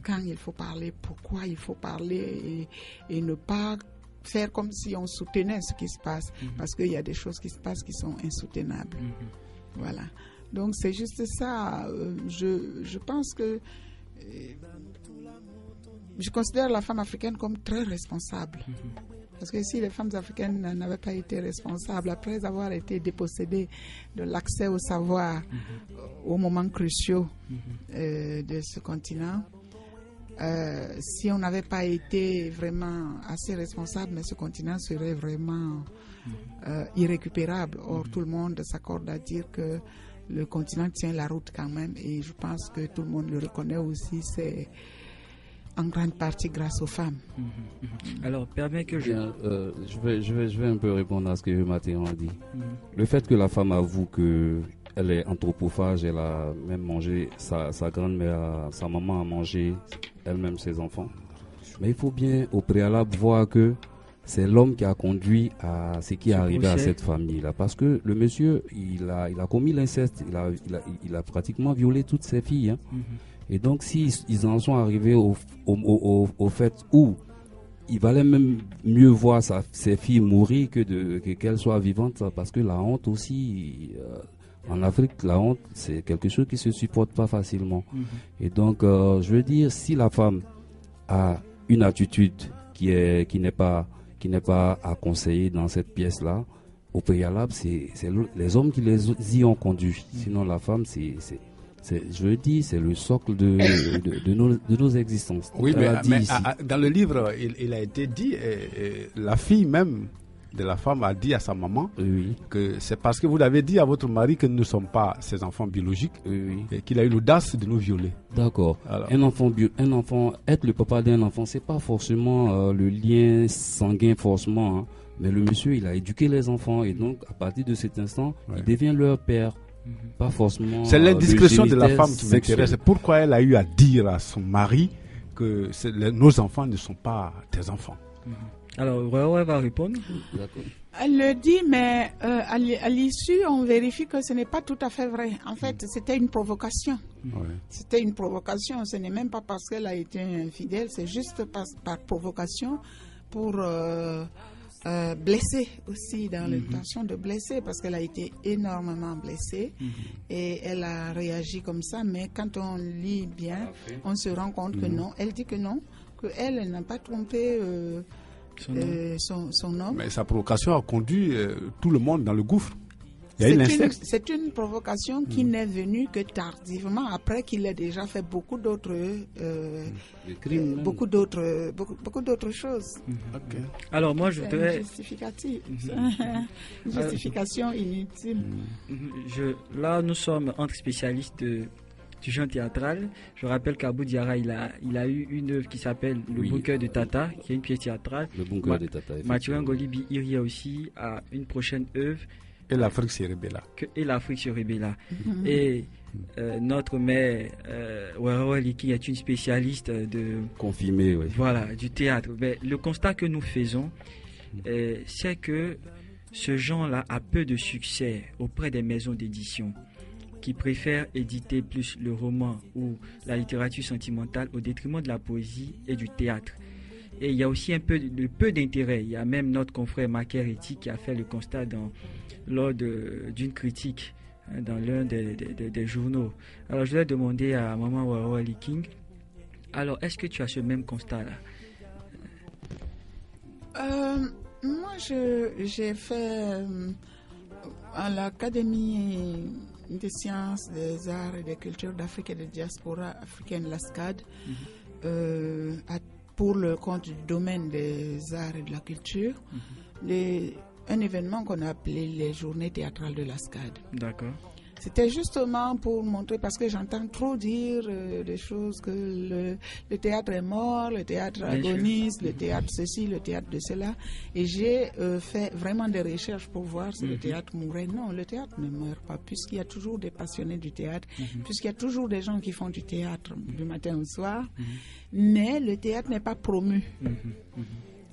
quand il faut parler, pourquoi il faut parler, et ne pas faire comme si on soutenait ce qui se passe, parce qu'il y a des choses qui se passent qui sont insoutenables. Voilà. Donc c'est juste ça. Je pense que je considère la femme africaine comme très responsable. Parce que si les femmes africaines n'avaient pas été responsables, après avoir été dépossédées de l'accès au savoir aux moments cruciaux de ce continent, si on n'avait pas été vraiment assez responsable, mais ce continent serait vraiment irrécupérable. Or, tout le monde s'accorde à dire que le continent tient la route quand même, et je pense que tout le monde le reconnaît aussi. C'est en grande partie grâce aux femmes. Alors, permets que je vais un peu répondre à ce que Mathéon a dit. Le fait que la femme avoue qu'elle est anthropophage, elle a même mangé, sa grand-mère, sa maman a mangé elle-même ses enfants. Mais il faut bien au préalable voir que c'est l'homme qui a conduit à ce qui est arrivé à cette famille-là. Parce que le monsieur, il a commis l'inceste, il a pratiquement violé toutes ses filles. Et donc, s'ils en sont arrivés au fait où il valait même mieux voir ses filles mourir que qu'elles soient vivantes, parce que la honte aussi, en Afrique, la honte, c'est quelque chose qui ne se supporte pas facilement. Et donc, je veux dire, si la femme a une attitude qui n'est pas à conseiller dans cette pièce-là, au préalable, c'est les hommes qui les y ont conduits. Sinon, la femme, je le dis, c'est le socle de nos existences. Oui, mais dans le livre, il a été dit, la fille même de la femme a dit à sa maman que c'est parce que vous avez dit à votre mari que nous ne sommes pas ses enfants biologiques et qu'il a eu l'audace de nous violer. D'accord. Un enfant, être le papa d'un enfant, c'est pas forcément le lien sanguin forcément, mais le monsieur, il a éduqué les enfants et donc à partir de cet instant, il devient leur père. Pas forcément. C'est l'indiscrétion de la femme qui m'intéresse. Pourquoi elle a eu à dire à son mari que nos enfants ne sont pas tes enfants? Alors, Roya va répondre. D'accord. Elle le dit, mais à l'issue, on vérifie que ce n'est pas tout à fait vrai. En fait, c'était une provocation. C'était une provocation. Ce n'est même pas parce qu'elle a été infidèle, c'est juste par provocation pour blessée aussi, dans l'intention de blesser, parce qu'elle a été énormément blessée et elle a réagi comme ça. Mais quand on lit bien, on se rend compte que non. Elle dit que non, qu'elle n'a pas trompé son homme. Mais sa provocation a conduit tout le monde dans le gouffre. C'est une provocation qui n'est venue que tardivement, après qu'il ait déjà fait beaucoup d'autres beaucoup d'autres choses. Alors moi je voudrais justification inutile. Là nous sommes entre spécialistes du genre théâtral. Je rappelle qu'Abou Diarra, il a eu une œuvre qui s'appelle Le Bunker de Tata, qui est une pièce théâtrale. Le Bunker de Tata. Mathieu Ngolibi Iria aussi a une prochaine œuvre. Et l'Afrique se rébella. Et notre mère, Warawa Liki, est une spécialiste confirmée, du théâtre. Mais le constat que nous faisons, c'est que ce genre-là a peu de succès auprès des maisons d'édition qui préfèrent éditer plus le roman ou la littérature sentimentale au détriment de la poésie et du théâtre. Et il y a aussi peu d'intérêt. Il y a même notre confrère Makereti qui a fait le constat lors d'une critique dans l'un des journaux. Alors je vais demander à Maman Warawa King, alors est-ce que tu as ce même constat-là? Moi, j'ai fait à l'Académie des sciences, des arts et des cultures d'Afrique et de diaspora africaine, l'ASCAD, pour le compte du domaine des arts et de la culture, un événement qu'on a appelé les journées théâtrales de l'ASCAD. D'accord. C'était justement pour montrer, parce que j'entends trop dire des choses, que le théâtre est mort, le théâtre agonise, le théâtre ceci, le théâtre de cela. Et j'ai fait vraiment des recherches pour voir si le théâtre mourait. Non, le théâtre ne meurt pas, puisqu'il y a toujours des passionnés du théâtre, puisqu'il y a toujours des gens qui font du théâtre du matin au soir. Mais le théâtre n'est pas promu.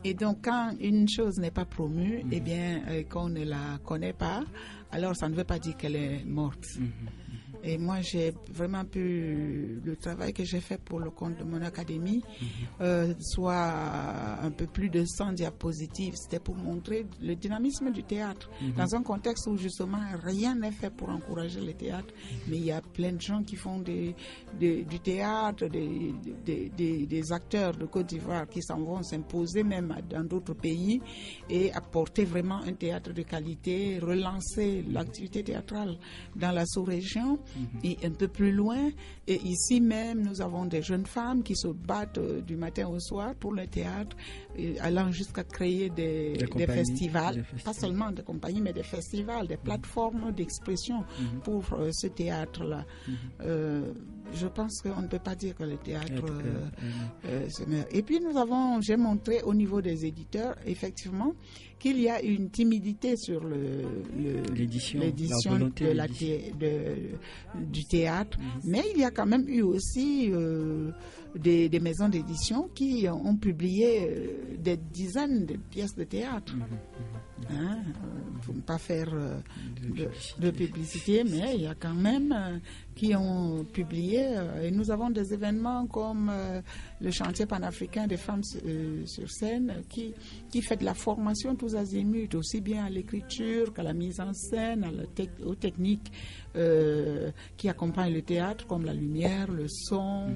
Et donc, quand une chose n'est pas promue, eh bien, qu'on ne la connaît pas, alors ça ne veut pas dire qu'elle est morte. Et moi, j'ai vraiment pu, le travail que j'ai fait pour le compte de mon académie, soit un peu plus de 100 diapositives, c'était pour montrer le dynamisme du théâtre, dans un contexte où justement rien n'est fait pour encourager le théâtre, mais il y a plein de gens qui font du théâtre, des acteurs de Côte d'Ivoire qui s'en vont s'imposer même dans d'autres pays et apporter vraiment un théâtre de qualité, relancer l'activité théâtrale dans la sous-région. Et un peu plus loin, et ici même, nous avons des jeunes femmes qui se battent du matin au soir pour le théâtre, allant jusqu'à créer des festivals, pas seulement des compagnies, mais des festivals, des plateformes d'expression pour ce théâtre-là. Je pense qu'on ne peut pas dire que le théâtre se meurt. Et puis j'ai montré au niveau des éditeurs, effectivement, qu'il y a une timidité sur l'édition du théâtre, mais il y a quand même eu aussi des maisons d'édition qui ont publié des dizaines de pièces de théâtre. Pour ne pas faire de publicité, mais il y a quand même qui ont publié, et nous avons des événements comme le chantier panafricain des femmes sur scène qui fait de la formation tous azimuts, aussi bien à l'écriture qu'à la mise en scène, aux techniques qui accompagnent le théâtre, comme la lumière, le son,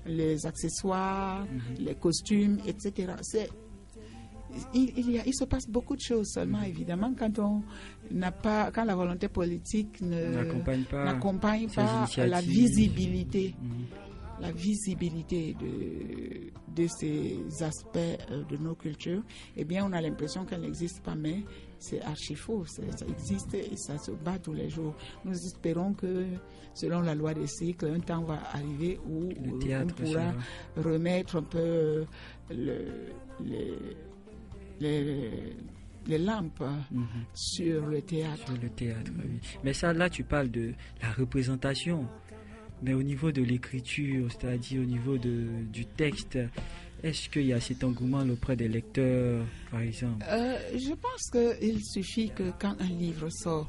les accessoires, les costumes, etc. Il se passe beaucoup de choses, seulement évidemment quand la volonté politique n'accompagne pas la visibilité. La visibilité de ces aspects de nos cultures, eh bien on a l'impression qu'elle n'existe pas, mais c'est archi faux, ça existe et ça se bat tous les jours. Nous espérons que selon la loi des cycles, un temps va arriver où on pourra remettre un peu les lampes sur le théâtre. Sur le théâtre, oui. Mais ça, là, tu parles de la représentation. Mais au niveau de l'écriture, c'est-à-dire au niveau du texte, est-ce qu'il y a cet engouement auprès des lecteurs, par exemple? Je pense qu'il suffit que quand un livre sort,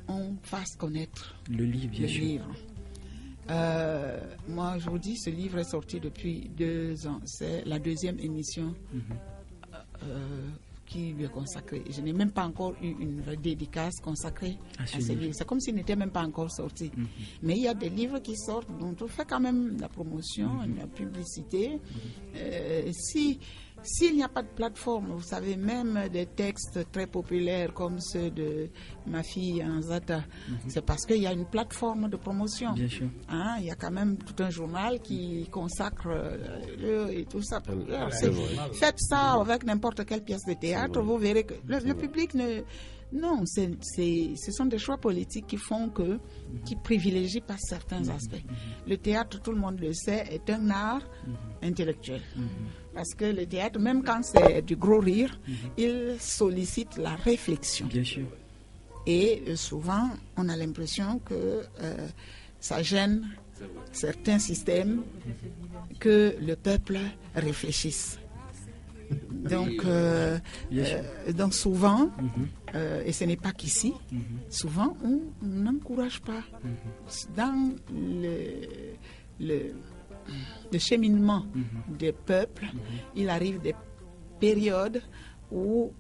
on fasse connaître le livre, bien sûr. Moi, je vous dis, ce livre est sorti depuis 2 ans. C'est la 2e émission qui lui est consacrée. Je n'ai même pas encore eu une dédicace consacrée à ce livre. C'est comme s'il n'était même pas encore sorti. Mais il y a des livres qui sortent dont on fait quand même la promotion, la publicité. S'il n'y a pas de plateforme, vous savez, même des textes très populaires comme ceux de ma fille Anzata, c'est parce qu'il y a une plateforme de promotion. Bien sûr. Il y a quand même tout un journal qui consacre et tout ça. Faites ça avec n'importe quelle pièce de théâtre, vous verrez que le public Non, ce sont des choix politiques qui privilégient pas certains aspects. Le théâtre, tout le monde le sait, est un art intellectuel. Parce que le théâtre, même quand c'est du gros rire, il sollicite la réflexion. Bien sûr. Et souvent, on a l'impression que ça gêne certains systèmes que le peuple réfléchisse. Donc souvent, et ce n'est pas qu'ici, souvent on n'encourage pas. Dans le cheminement des peuples, il arrive des périodes où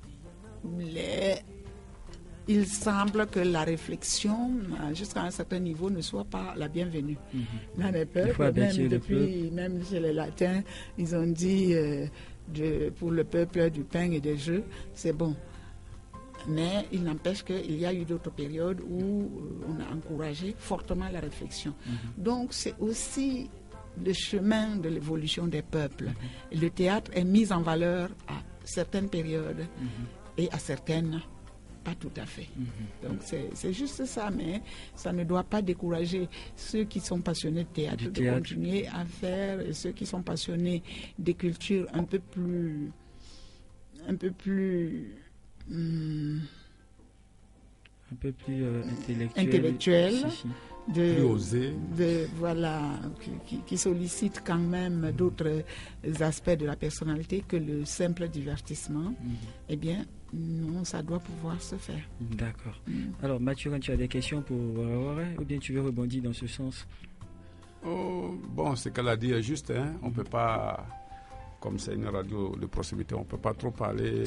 il semble que la réflexion, jusqu'à un certain niveau, ne soit pas la bienvenue. Dans les peuples, même chez les Latins, ils ont dit pour le peuple du pain et des jeux, c'est bon. Mais il n'empêche qu'il y a eu d'autres périodes où on a encouragé fortement la réflexion. Donc c'est aussi le chemin de l'évolution des peuples. Le théâtre est mis en valeur à certaines périodes et à certaines pas tout à fait. Donc c'est juste ça, mais ça ne doit pas décourager ceux qui sont passionnés de théâtre de continuer à faire, et ceux qui sont passionnés des cultures un peu plus intellectuelles. Plus osé. Qui sollicite quand même d'autres aspects de la personnalité que le simple divertissement, eh bien, non, ça doit pouvoir se faire. D'accord. Alors, Mathurin, tu as des questions pour Warawara, ou bien tu veux rebondir dans ce sens? Bon, ce qu'elle a dit est juste, hein. On ne peut pas, comme c'est une radio de proximité, on ne peut pas trop parler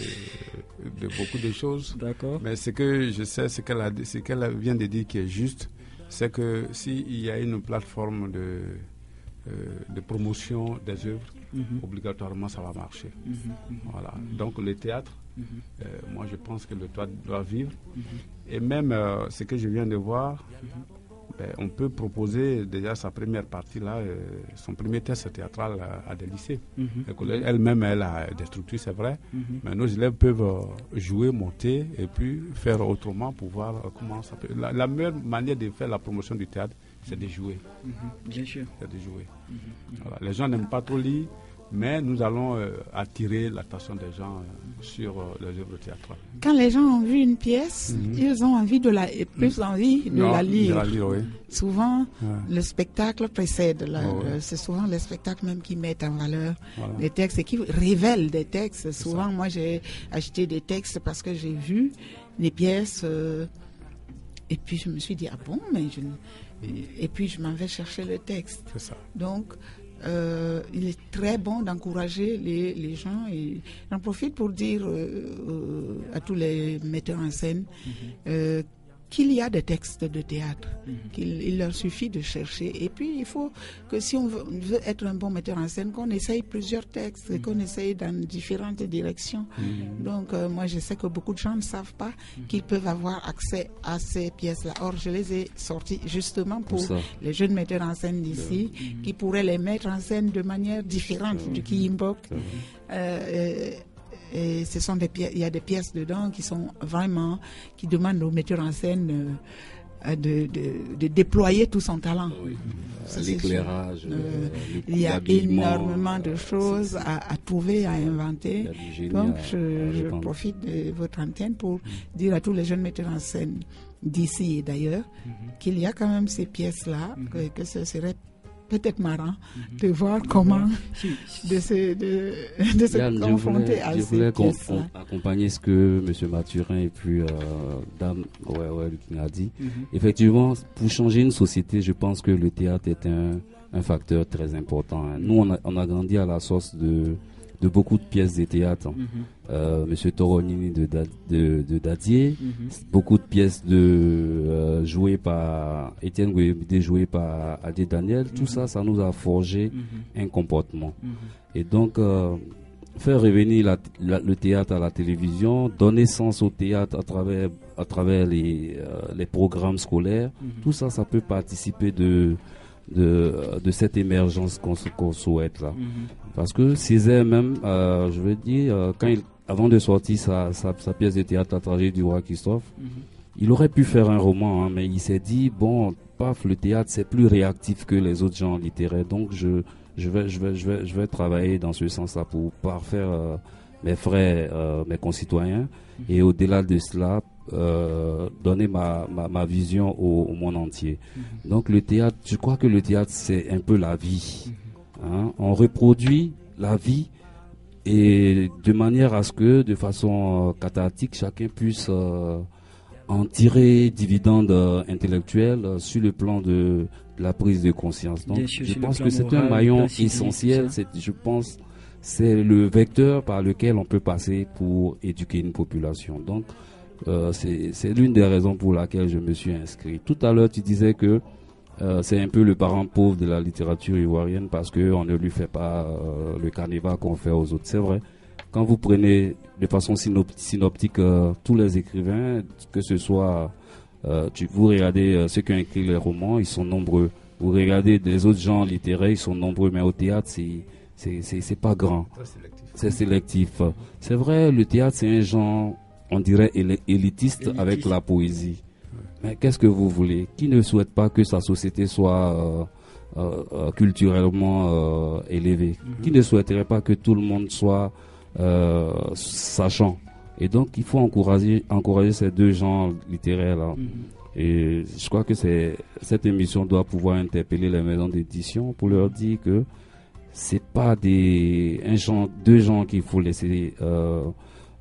de beaucoup de choses. D'accord. Mais ce que je sais, ce qu'elle vient de dire qui est juste, c'est que s'il y a une plateforme de promotion des œuvres, obligatoirement ça va marcher. Voilà. Donc le théâtre, moi je pense que le théâtre doit vivre. Et même ce que je viens de voir, on peut proposer déjà sa première partie là, son premier test théâtral à des lycées. Elle-même, elle a des structures, c'est vrai, mais nos élèves peuvent jouer, monter et puis faire autrement pour voir comment ça peut. La meilleure manière de faire la promotion du théâtre, c'est de jouer. Bien sûr. C'est de jouer. Voilà. Les gens n'aiment pas trop lire, mais nous allons attirer l'attention des gens sur les œuvres théâtrales. Quand les gens ont vu une pièce, ils ont envie de la lire. Oui. Souvent, le spectacle précède. C'est souvent les spectacles même qui mettent en valeur des textes et qui révèlent des textes. Souvent, moi, j'ai acheté des textes parce que j'ai vu les pièces et puis je me suis dit, ah bon, et puis je m'en vais chercher le texte. C'est ça. Donc, il est très bon d'encourager les gens, et j'en profite pour dire à tous les metteurs en scène qu'il y a des textes de théâtre, qu'il leur suffit de chercher. Et puis il faut que si on veut être un bon metteur en scène, qu'on essaye plusieurs textes et qu'on essaye dans différentes directions. Donc moi je sais que beaucoup de gens ne savent pas qu'ils peuvent avoir accès à ces pièces-là. Or je les ai sorties justement pour les jeunes metteurs en scène d'ici qui pourraient les mettre en scène de manière différente du Kiyimbok. Et ce sont il y a des pièces dedans qui demandent au metteur en scène de déployer tout son talent. L'éclairage, il y a énormément de choses à trouver, à inventer. Donc je profite de votre antenne pour dire à tous les jeunes metteurs en scène d'ici et d'ailleurs qu'il y a quand même ces pièces-là, que ce serait peut-être marrant de voir comment de se confronter à ces pièces-là. Je voulais accompagner ce que M. Mathurin et puis Dame Lukin a dit. Effectivement, pour changer une société, je pense que le théâtre est un facteur très important. Nous, on a grandi à la source de beaucoup de pièces de théâtre. Monsieur Toronini de Dadier, beaucoup de pièces jouées par Étienne Gouébidé, jouées par Adé Daniel. Tout ça nous a forgé un comportement. Et donc, faire revenir le théâtre à la télévision, donner sens au théâtre à travers les programmes scolaires, tout ça peut participer de cette émergence qu'on souhaite là. Parce que Césaire même, je veux dire, avant de sortir sa pièce de théâtre, La tragédie du roi Christophe, il aurait pu faire un roman, hein, mais il s'est dit, bon, paf, le théâtre c'est plus réactif que les autres genres littéraires, donc je vais travailler dans ce sens-là pour parfaire mes frères, mes concitoyens, et au-delà de cela, donner ma vision au monde entier. Donc le théâtre, je crois que le théâtre c'est un peu la vie. Hein? On reproduit la vie et de manière à ce que, de façon cathartique, chacun puisse en tirer dividende intellectuel sur le plan de la prise de conscience. Donc, je pense que c'est un maillon essentiel. Je pense c'est le vecteur par lequel on peut passer pour éduquer une population. Donc, c'est l'une des raisons pour laquelle je me suis inscrit. Tout à l'heure, tu disais que c'est un peu le parent pauvre de la littérature ivoirienne parce qu'on ne lui fait pas le carnaval qu'on fait aux autres. C'est vrai. Quand vous prenez de façon synoptique tous les écrivains, que ce soit, vous regardez ceux qui ont écrit les romans, ils sont nombreux. Vous regardez des autres genres littéraires, ils sont nombreux, mais au théâtre, c'est pas grand. C'est sélectif. C'est vrai, le théâtre, c'est un genre, on dirait, élitiste avec la poésie. Mais qu'est-ce que vous voulez? Qui ne souhaite pas que sa société soit culturellement élevée? Qui ne souhaiterait pas que tout le monde soit sachant? Et donc, il faut encourager ces deux genres littéraires-là. Et je crois que cette émission doit pouvoir interpeller les maisons d'édition pour leur dire que c'est pas deux genres qu'il faut laisser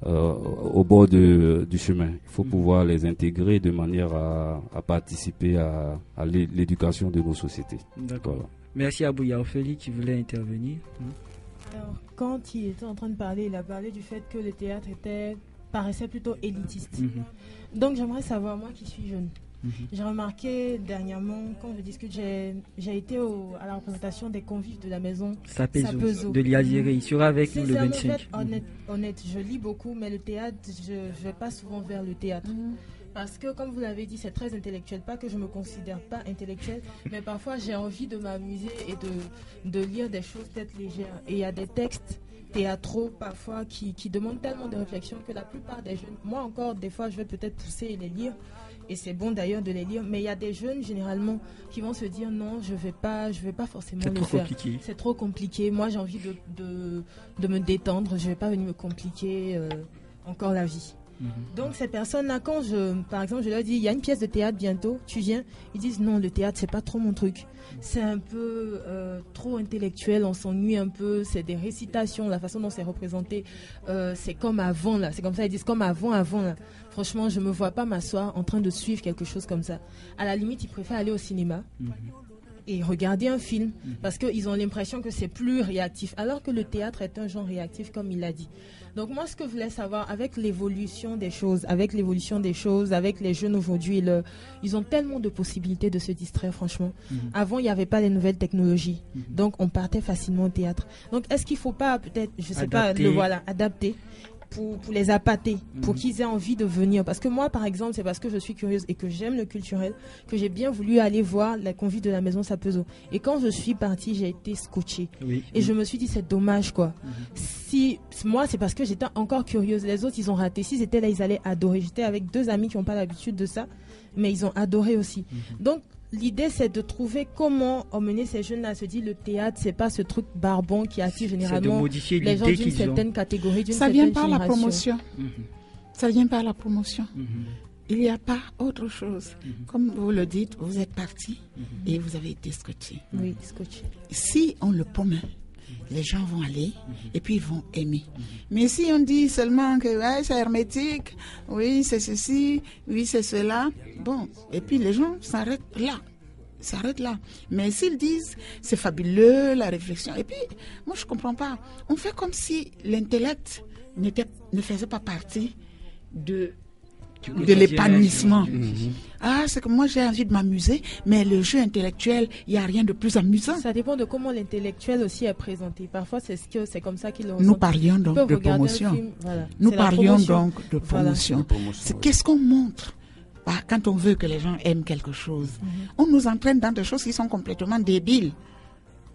au bord du chemin. Il faut pouvoir les intégrer de manière à participer à l'éducation de nos sociétés. D'accord. Voilà. Merci à Bouya Ophélie qui voulait intervenir. Alors, quand il était en train de parler, il a parlé du fait que le théâtre paraissait plutôt élitiste. Donc j'aimerais savoir, moi qui suis jeune, j'ai remarqué dernièrement, quand je discute, j'ai été à la représentation des convives de la maison Sapezo de l'Iaziré. Il sera avec nous le 25. Honnête, je lis beaucoup, mais le théâtre, je ne vais pas souvent vers le théâtre. Parce que, comme vous l'avez dit, c'est très intellectuel. Pas que je ne me considère pas intellectuelle, mais parfois j'ai envie de m'amuser et de lire des choses peut-être légères. Et il y a des textes théâtraux parfois qui demandent tellement de réflexion que la plupart des jeunes, moi encore, des fois, je vais peut-être pousser et les lire. Et c'est bon d'ailleurs de les lire, mais il y a des jeunes généralement qui vont se dire non, je vais pas forcément le faire. C'est trop compliqué. Moi, j'ai envie de me détendre. Je vais pas venir me compliquer encore la vie. Donc ces personnes-là, quand par exemple, je leur dis, il y a une pièce de théâtre bientôt, tu viens, ils disent non, le théâtre c'est pas trop mon truc, c'est un peu trop intellectuel, on s'ennuie un peu, c'est des récitations, la façon dont c'est représenté, c'est comme avant là, c'est comme ça, ils disent comme avant là. Franchement, je me vois pas m'asseoir en train de suivre quelque chose comme ça. À la limite, ils préfèrent aller au cinéma et regarder un film parce qu'ils ont l'impression que c'est plus réactif, alors que le théâtre est un genre réactif comme il l'a dit. Donc moi, ce que je voulais savoir, avec l'évolution des choses, avec les jeunes aujourd'hui, ils ont tellement de possibilités de se distraire, franchement. Avant, il n'y avait pas les nouvelles technologies, donc on partait facilement au théâtre. Donc est-ce qu'il ne faut pas peut-être, je sais pas, adapter pour les appâter, pour qu'ils aient envie de venir. Parce que moi, par exemple, c'est parce que je suis curieuse et que j'aime le culturel que j'ai bien voulu aller voir les convives de la maison Sapezo. Et quand je suis partie, j'ai été scotchée. Et je me suis dit, c'est dommage, quoi. Moi, c'est parce que j'étais encore curieuse. Les autres, ils ont raté. S'ils étaient là, ils allaient adorer. J'étais avec 2 amis qui n'ont pas l'habitude de ça, mais ils ont adoré aussi. Donc, l'idée, c'est de trouver comment emmener ces jeunes-là à se dire le théâtre, c'est pas ce truc barbon qui attire généralement les gens d'une certaine catégorie, d'une certaine génération. Ça vient par la promotion. Il n'y a pas autre chose. Comme vous le dites, vous êtes parti et vous avez été scotché. Oui, scotché. Si on le promet, les gens vont aller et puis ils vont aimer. Mais si on dit seulement que ouais, c'est hermétique, oui, c'est ceci, oui, c'est cela, bon, et puis les gens s'arrêtent là. Mais s'ils disent c'est fabuleux, la réflexion, et puis moi je comprends pas. On fait comme si l'intellect ne faisait pas partie de l'épanouissement. C'est que moi j'ai envie de m'amuser, mais le jeu intellectuel, il n'y a rien de plus amusant. Ça dépend de comment l'intellectuel aussi est présenté. Parfois c'est comme ça qu'il le ressent. Nous parlions donc de promotion. Nous parlions donc de promotion. C'est qu'est-ce qu'on montre quand on veut que les gens aiment quelque chose. On nous entraîne dans des choses qui sont complètement débiles.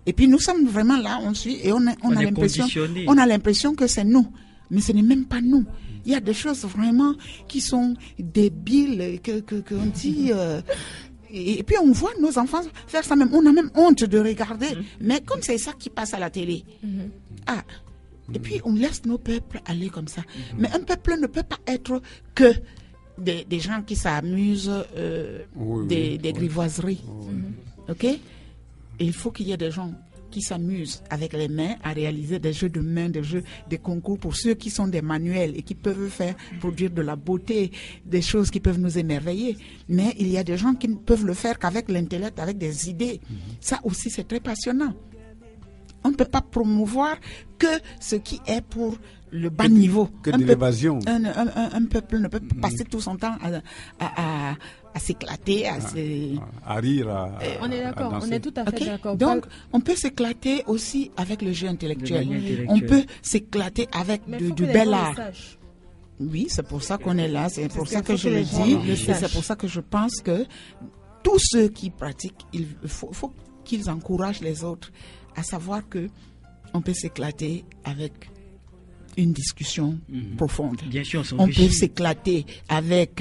Et puis nous sommes vraiment là, on suit et on a l'impression que c'est nous, mais ce n'est même pas nous. Il y a des choses vraiment qui sont débiles, qu'on dit. Et puis on voit nos enfants faire ça même. On a même honte de regarder. Mais comme c'est ça qui passe à la télé. Et puis on laisse nos peuples aller comme ça. Mais un peuple ne peut pas être que des gens qui s'amusent, des grivoiseries. Ok? Et il faut qu'il y ait des gens qui s'amusent avec les mains à réaliser des jeux de mains, des concours pour ceux qui sont des manuels et qui peuvent produire de la beauté, des choses qui peuvent nous émerveiller. Mais il y a des gens qui ne peuvent le faire qu'avec l'intellect, avec des idées. Ça aussi, c'est très passionnant. On ne peut pas promouvoir que ce qui est pour le bas niveau. Que de l'évasion. Un peuple ne peut pas passer tout son temps à s'éclater, à rire, on est d'accord, on est tout à fait d'accord. Donc, on peut s'éclater aussi avec le jeu intellectuel. On peut s'éclater avec du bel art. Oui, c'est pour ça qu'on est là, c'est pour ça que je le dis, et c'est pour ça que je pense que tous ceux qui pratiquent, il faut qu'ils encouragent les autres à savoir que on peut s'éclater avec une discussion profonde. Bien sûr, on peut s'éclater avec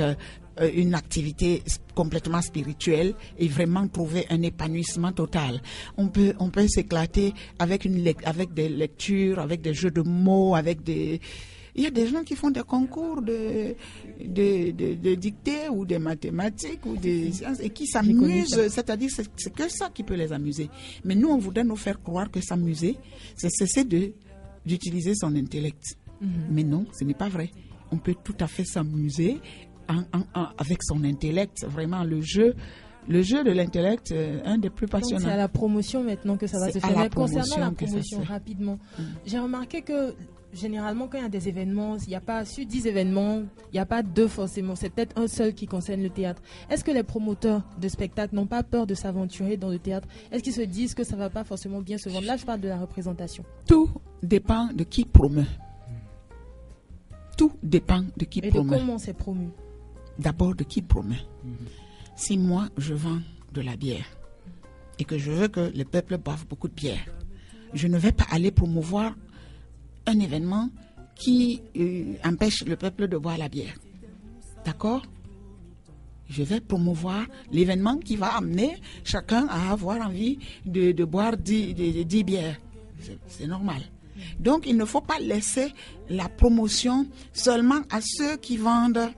une activité complètement spirituelle et vraiment trouver un épanouissement total. On peut s'éclater avec des lectures, avec des jeux de mots, il y a des gens qui font des concours de dictée ou des mathématiques ou des sciences et qui s'amusent, c'est-à-dire c'est que ça qui peut les amuser. Mais nous, on voudrait nous faire croire que s'amuser, c'est cesser d'utiliser son intellect. Mais non, ce n'est pas vrai. On peut tout à fait s'amuser avec son intellect. Vraiment, le jeu de l'intellect, un des plus passionnants. Donc c'est à la promotion maintenant que ça va se faire. Mais concernant la promotion, rapidement, j'ai remarqué que généralement, quand il y a des événements, il n'y a pas, sur 10 événements, il n'y a pas 2 forcément. C'est peut-être un seul qui concerne le théâtre. Est-ce que les promoteurs de spectacles n'ont pas peur de s'aventurer dans le théâtre? Est-ce qu'ils se disent que ça ne va pas forcément bien se vendre? Là, je parle de la représentation. Tout dépend de qui promeut. Tout dépend de qui promeut. Et de comment c'est promu? D'abord, de qui promeut. Si moi, je vends de la bière et que je veux que le peuple boive beaucoup de bière, je ne vais pas aller promouvoir un événement qui empêche le peuple de boire la bière. D'accord? Je vais promouvoir l'événement qui va amener chacun à avoir envie de boire 10 bières. C'est normal. Donc, il ne faut pas laisser la promotion seulement à ceux qui vendent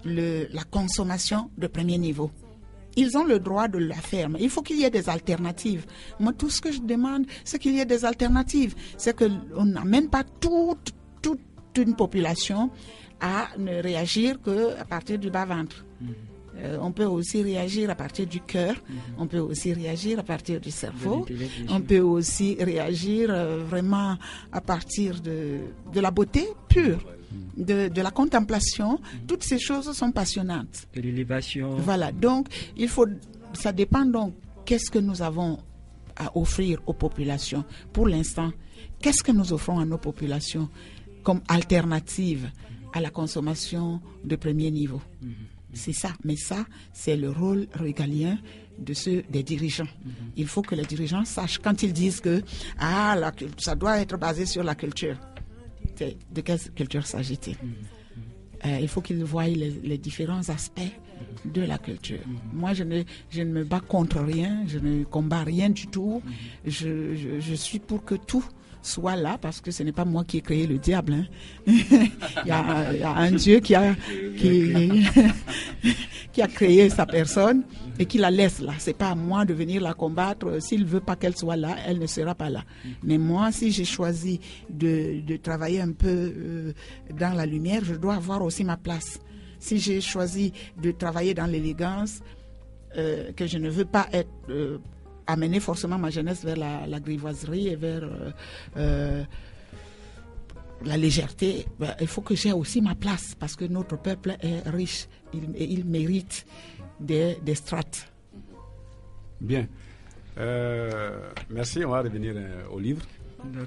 la consommation de premier niveau. Ils ont le droit de la faire, mais il faut qu'il y ait des alternatives. Moi, tout ce que je demande, c'est qu'il y ait des alternatives. C'est qu'on n'amène pas toute une population à ne réagir qu'à partir du bas-ventre. On peut aussi réagir à partir du cœur, on peut aussi réagir à partir du cerveau, on peut aussi réagir vraiment à partir de la beauté pure. De la contemplation, toutes ces choses sont passionnantes. De l'élévation. Voilà, donc ça dépend donc qu'est-ce que nous avons à offrir aux populations. Pour l'instant, qu'est-ce que nous offrons à nos populations comme alternative à la consommation de premier niveau? C'est ça, mais ça, c'est le rôle régalien des dirigeants. Il faut que les dirigeants sachent quand ils disent que ça doit être basé sur la culture. De quelle culture s'agit-il? Il faut qu'ils voient les différents aspects de la culture. Moi, je ne me bats contre rien, je ne combats rien du tout. Je suis pour que tout soit là, parce que ce n'est pas moi qui ai créé le diable. Hein. il y a un Dieu qui a créé sa personne et qui la laisse là. C'est pas à moi de venir la combattre. S'il veut pas qu'elle soit là, elle ne sera pas là. Mais moi, si j'ai choisi de travailler un peu dans la lumière, je dois avoir aussi ma place. Si j'ai choisi de travailler dans l'élégance, que je ne veux pas être amener forcément ma jeunesse vers la grivoiserie et vers la légèreté, il faut que j'ai aussi ma place, parce que notre peuple est riche et il mérite des strates. Bien. Merci, on va revenir au livre.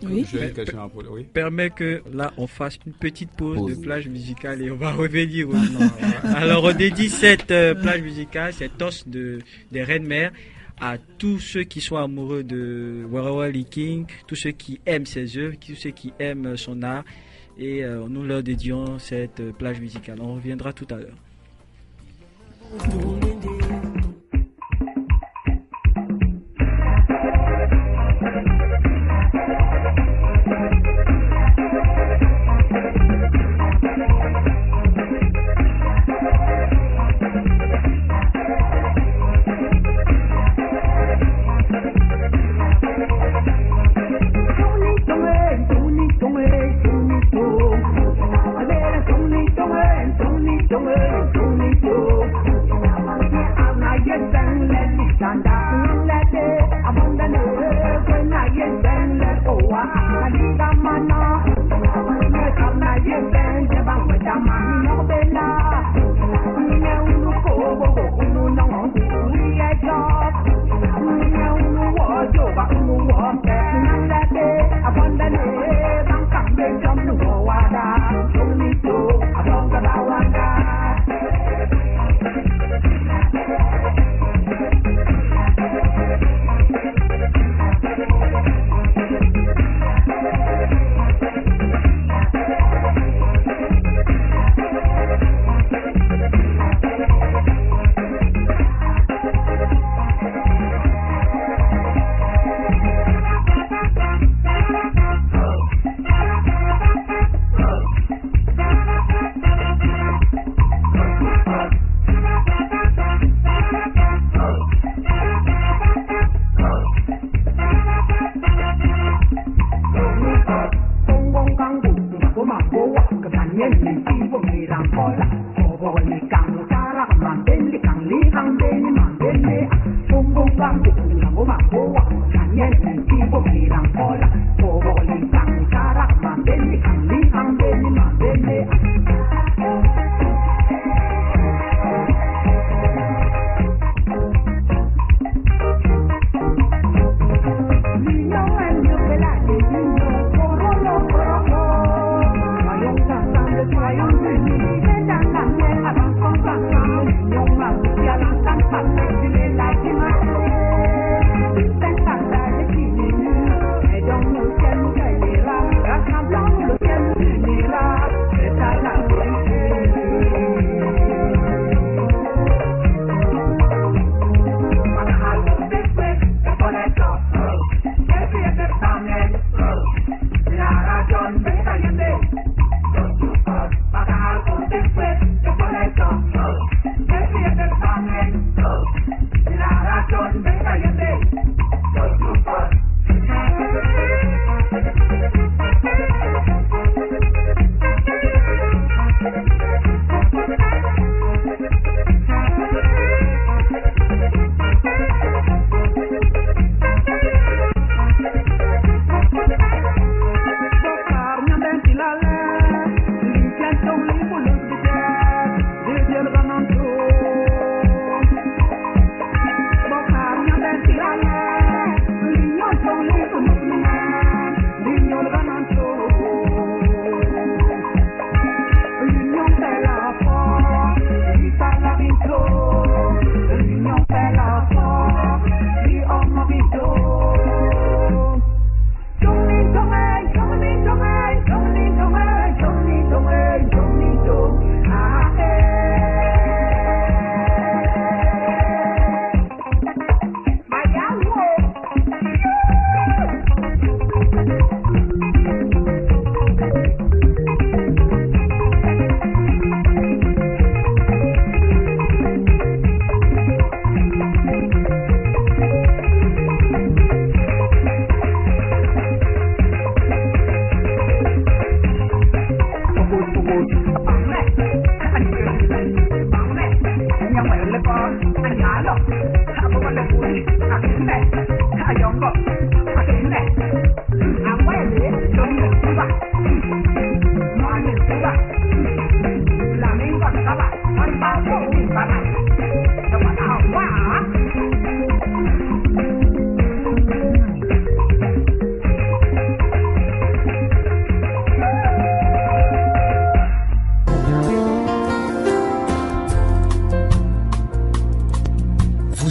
Oui. Oui. Permet que là on fasse une petite pause de plage musicale et on va revenir. Alors on dédie cette plage musicale, cette os des Reines Mères à tous ceux qui sont amoureux de Warawa Lee King, tous ceux qui aiment ses œuvres, tous ceux qui aiment son art. Et nous leur dédions cette plage musicale. On reviendra tout à l'heure. Don't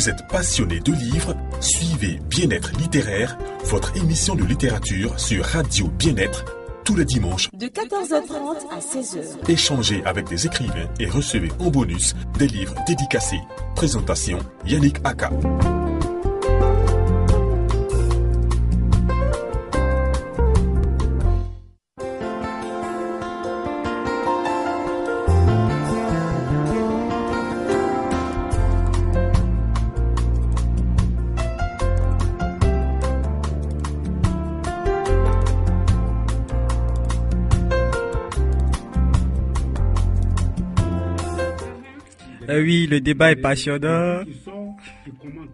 Vous êtes passionné de livres? Suivez Bien-être littéraire, votre émission de littérature sur Radio Bien-être, tous les dimanches de 14h30 à 16h. Échangez avec des écrivains et recevez en bonus des livres dédicacés. Présentation Yannick Aka. Oui, le débat est passionnant. Qui commentent.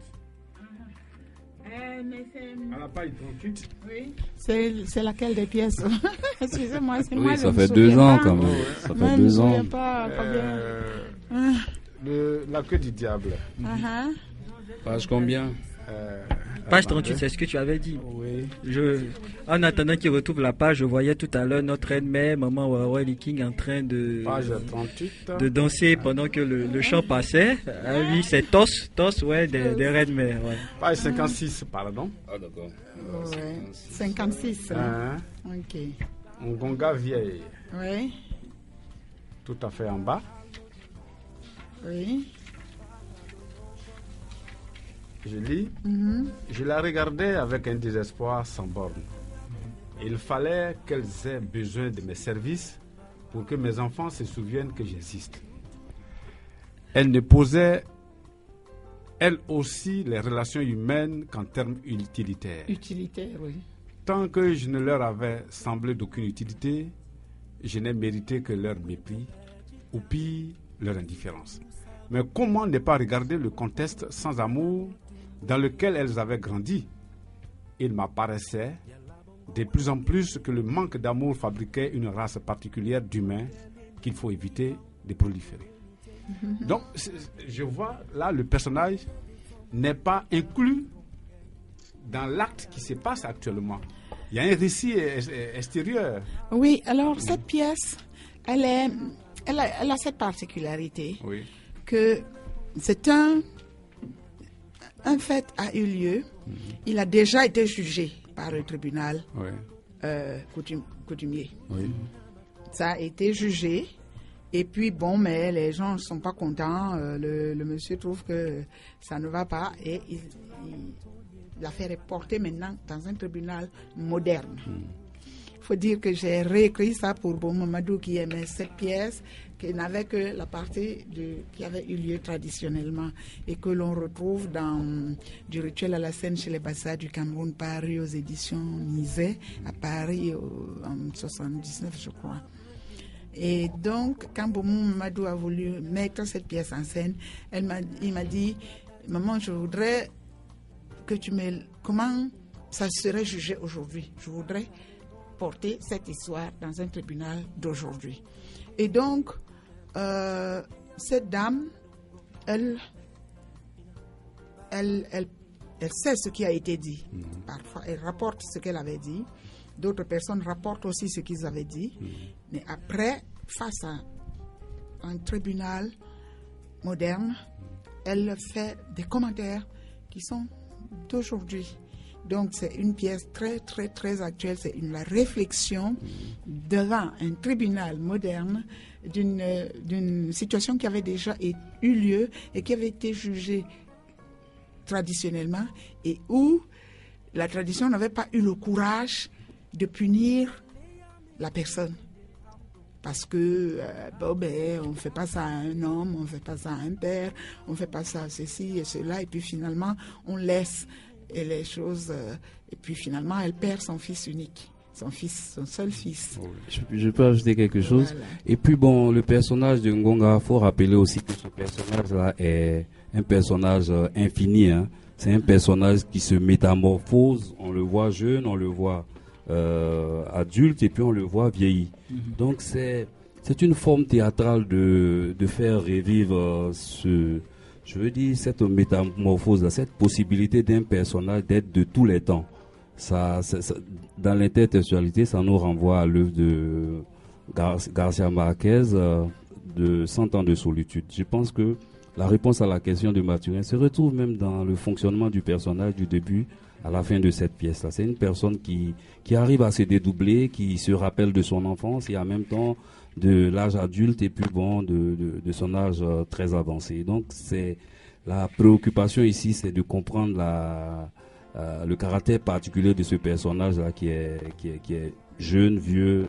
À la page 38. Oui. C'est laquelle des pièces? Excusez-moi, c'est oui, moi. Ça fait 2 ans quand même. Ça fait 2 ans. Je ne me souviens pas combien. La queue du diable. Page combien? Page 38, c'est ce que tu avais dit. Oui. En attendant qu'il retrouve la page, je voyais tout à l'heure notre reine-mère, maman Wawa King, en train de danser pendant que le chant passait. Ah oui, c'est Tos, ouais, des reines-mères. Ouais. Page 56, pardon. Ah d'accord. Ouais. 56. Ok. Ngonga vieille. Oui. Tout à fait en bas. Oui. Je lis. Je la regardais avec un désespoir sans borne. Il fallait qu'elles aient besoin de mes services pour que mes enfants se souviennent que j'existe. Elle ne posait, elle aussi, les relations humaines qu'en termes utilitaires. Utilitaire, oui. Tant que je ne leur avais semblé d'aucune utilité, je n'ai mérité que leur mépris, ou pire, leur indifférence. Mais comment ne pas regarder le contexte sans amour dans lequel elles avaient grandi? Il m'apparaissait de plus en plus que le manque d'amour fabriquait une race particulière d'humains qu'il faut éviter de proliférer. Donc, je vois là, le personnage n'est pas inclus dans l'acte qui se passe actuellement. Il y a un récit extérieur. Oui, alors cette pièce, elle a cette particularité. Oui. Que c'est un fait a eu lieu, il a déjà été jugé par le tribunal coutumier. Oui. Ça a été jugé, et puis bon, mais les gens ne sont pas contents, le monsieur trouve que ça ne va pas, et l'affaire est portée maintenant dans un tribunal moderne. Il faut dire que j'ai réécrit ça pour Bon Mamadou qui aimait cette pièce, qui n'avait que la partie qui avait eu lieu traditionnellement et que l'on retrouve dans Du rituel à la scène chez les Bassa du Cameroun, paru aux éditions Nizet à Paris en 79, je crois. Et donc, quand Bon Mamadou a voulu mettre cette pièce en scène, il m'a dit, maman, je voudrais que tu me... Comment ça serait jugé aujourd'hui? Je voudrais porter cette histoire dans un tribunal d'aujourd'hui. Et donc, cette dame, elle sait ce qui a été dit. Parfois, elle rapporte ce qu'elle avait dit. D'autres personnes rapportent aussi ce qu'ils avaient dit. Mais après, face à un tribunal moderne, elle fait des commentaires qui sont d'aujourd'hui. Donc, c'est une pièce très, très, très actuelle. C'est la réflexion devant un tribunal moderne d'une situation qui avait déjà eu lieu et qui avait été jugée traditionnellement et où la tradition n'avait pas eu le courage de punir la personne. Parce que, on ne fait pas ça à un homme, on ne fait pas ça à un père, on ne fait pas ça à ceci et cela, et puis finalement, on laisse et les choses, et puis finalement, elle perd son fils unique, son seul fils. Je peux ajouter quelque chose. Voilà. Et puis bon, le personnage de Ngonga, il faut rappeler aussi que ce personnage-là est un personnage infini. Hein. C'est un personnage qui se métamorphose, on le voit jeune, on le voit adulte, et puis on le voit vieilli. Donc c'est une forme théâtrale de faire revivre cette métamorphose, cette possibilité d'un personnage d'être de tous les temps. Ça, dans l'intertextualité, ça nous renvoie à l'œuvre de Garcia Marquez de 100 ans de solitude. Je pense que la réponse à la question de Mathurin se retrouve même dans le fonctionnement du personnage du début à la fin de cette pièce-là. C'est une personne qui arrive à se dédoubler, qui se rappelle de son enfance et en même temps de l'âge adulte et puis de son âge très avancé. Donc c'est la préoccupation ici, c'est de comprendre le caractère particulier de ce personnage-là qui est jeune, vieux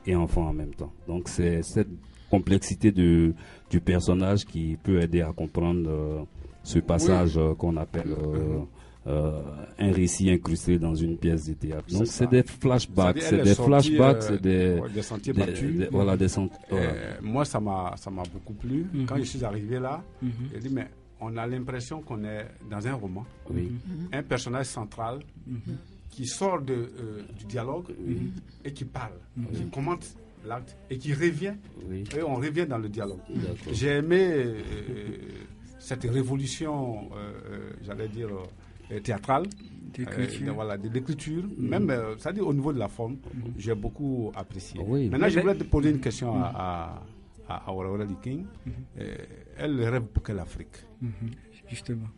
et enfant en même temps. Donc c'est cette complexité du personnage qui peut aider à comprendre ce passage qu'on appelle un récit incrusté dans une pièce de théâtre. Donc c'est des flashbacks, c'est des sentiers battus. Moi ça m'a beaucoup plu. Quand je suis arrivé là, j'ai dit mais on a l'impression qu'on est dans un roman. Oui. Un personnage central qui sort du dialogue et qui parle, qui commente l'acte et qui revient. Et on revient dans le dialogue. J'ai aimé cette révolution, j'allais dire, théâtrale, de l'écriture, même c'est-à-dire au niveau de la forme, j'ai beaucoup apprécié. Maintenant, je voulais te poser une question à Aurora Liking. Elle rêve pour quelle Afrique? Justement.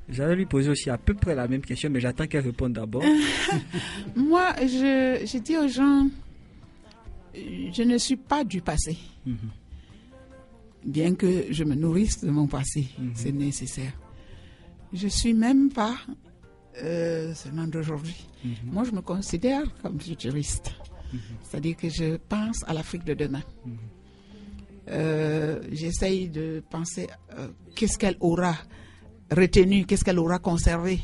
J'allais lui poser aussi à peu près la même question, mais j'attends qu'elle réponde d'abord. Moi, je dis aux gens, je ne suis pas du passé. Bien que je me nourrisse de mon passé, c'est nécessaire. Je suis même pas seulement d'aujourd'hui. Moi, je me considère comme futuriste. C'est-à-dire que je pense à l'Afrique de demain. J'essaye de penser qu'est-ce qu'elle aura retenu, qu'est-ce qu'elle aura conservé.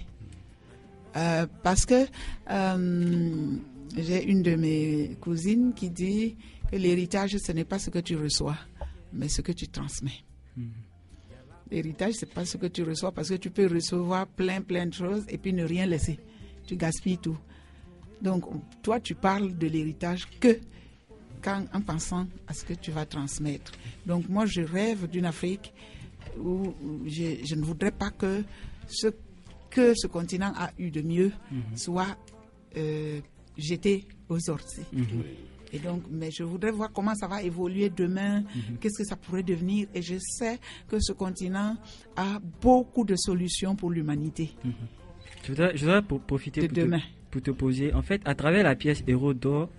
Parce que j'ai une de mes cousines qui dit que l'héritage, ce n'est pas ce que tu reçois, mais ce que tu transmets. L'héritage, ce n'est pas ce que tu reçois, parce que tu peux recevoir plein de choses et puis ne rien laisser. Tu gaspilles tout. Donc, toi, tu parles de l'héritage en pensant à ce que tu vas transmettre. Donc, moi, je rêve d'une Afrique où je ne voudrais pas que ce continent a eu de mieux soit jeté aux orties. Et donc, mais je voudrais voir comment ça va évoluer demain, qu'est-ce que ça pourrait devenir. Et je sais que ce continent a beaucoup de solutions pour l'humanité. Je voudrais profiter pour te poser. En fait, à travers la pièce Héros d'eau,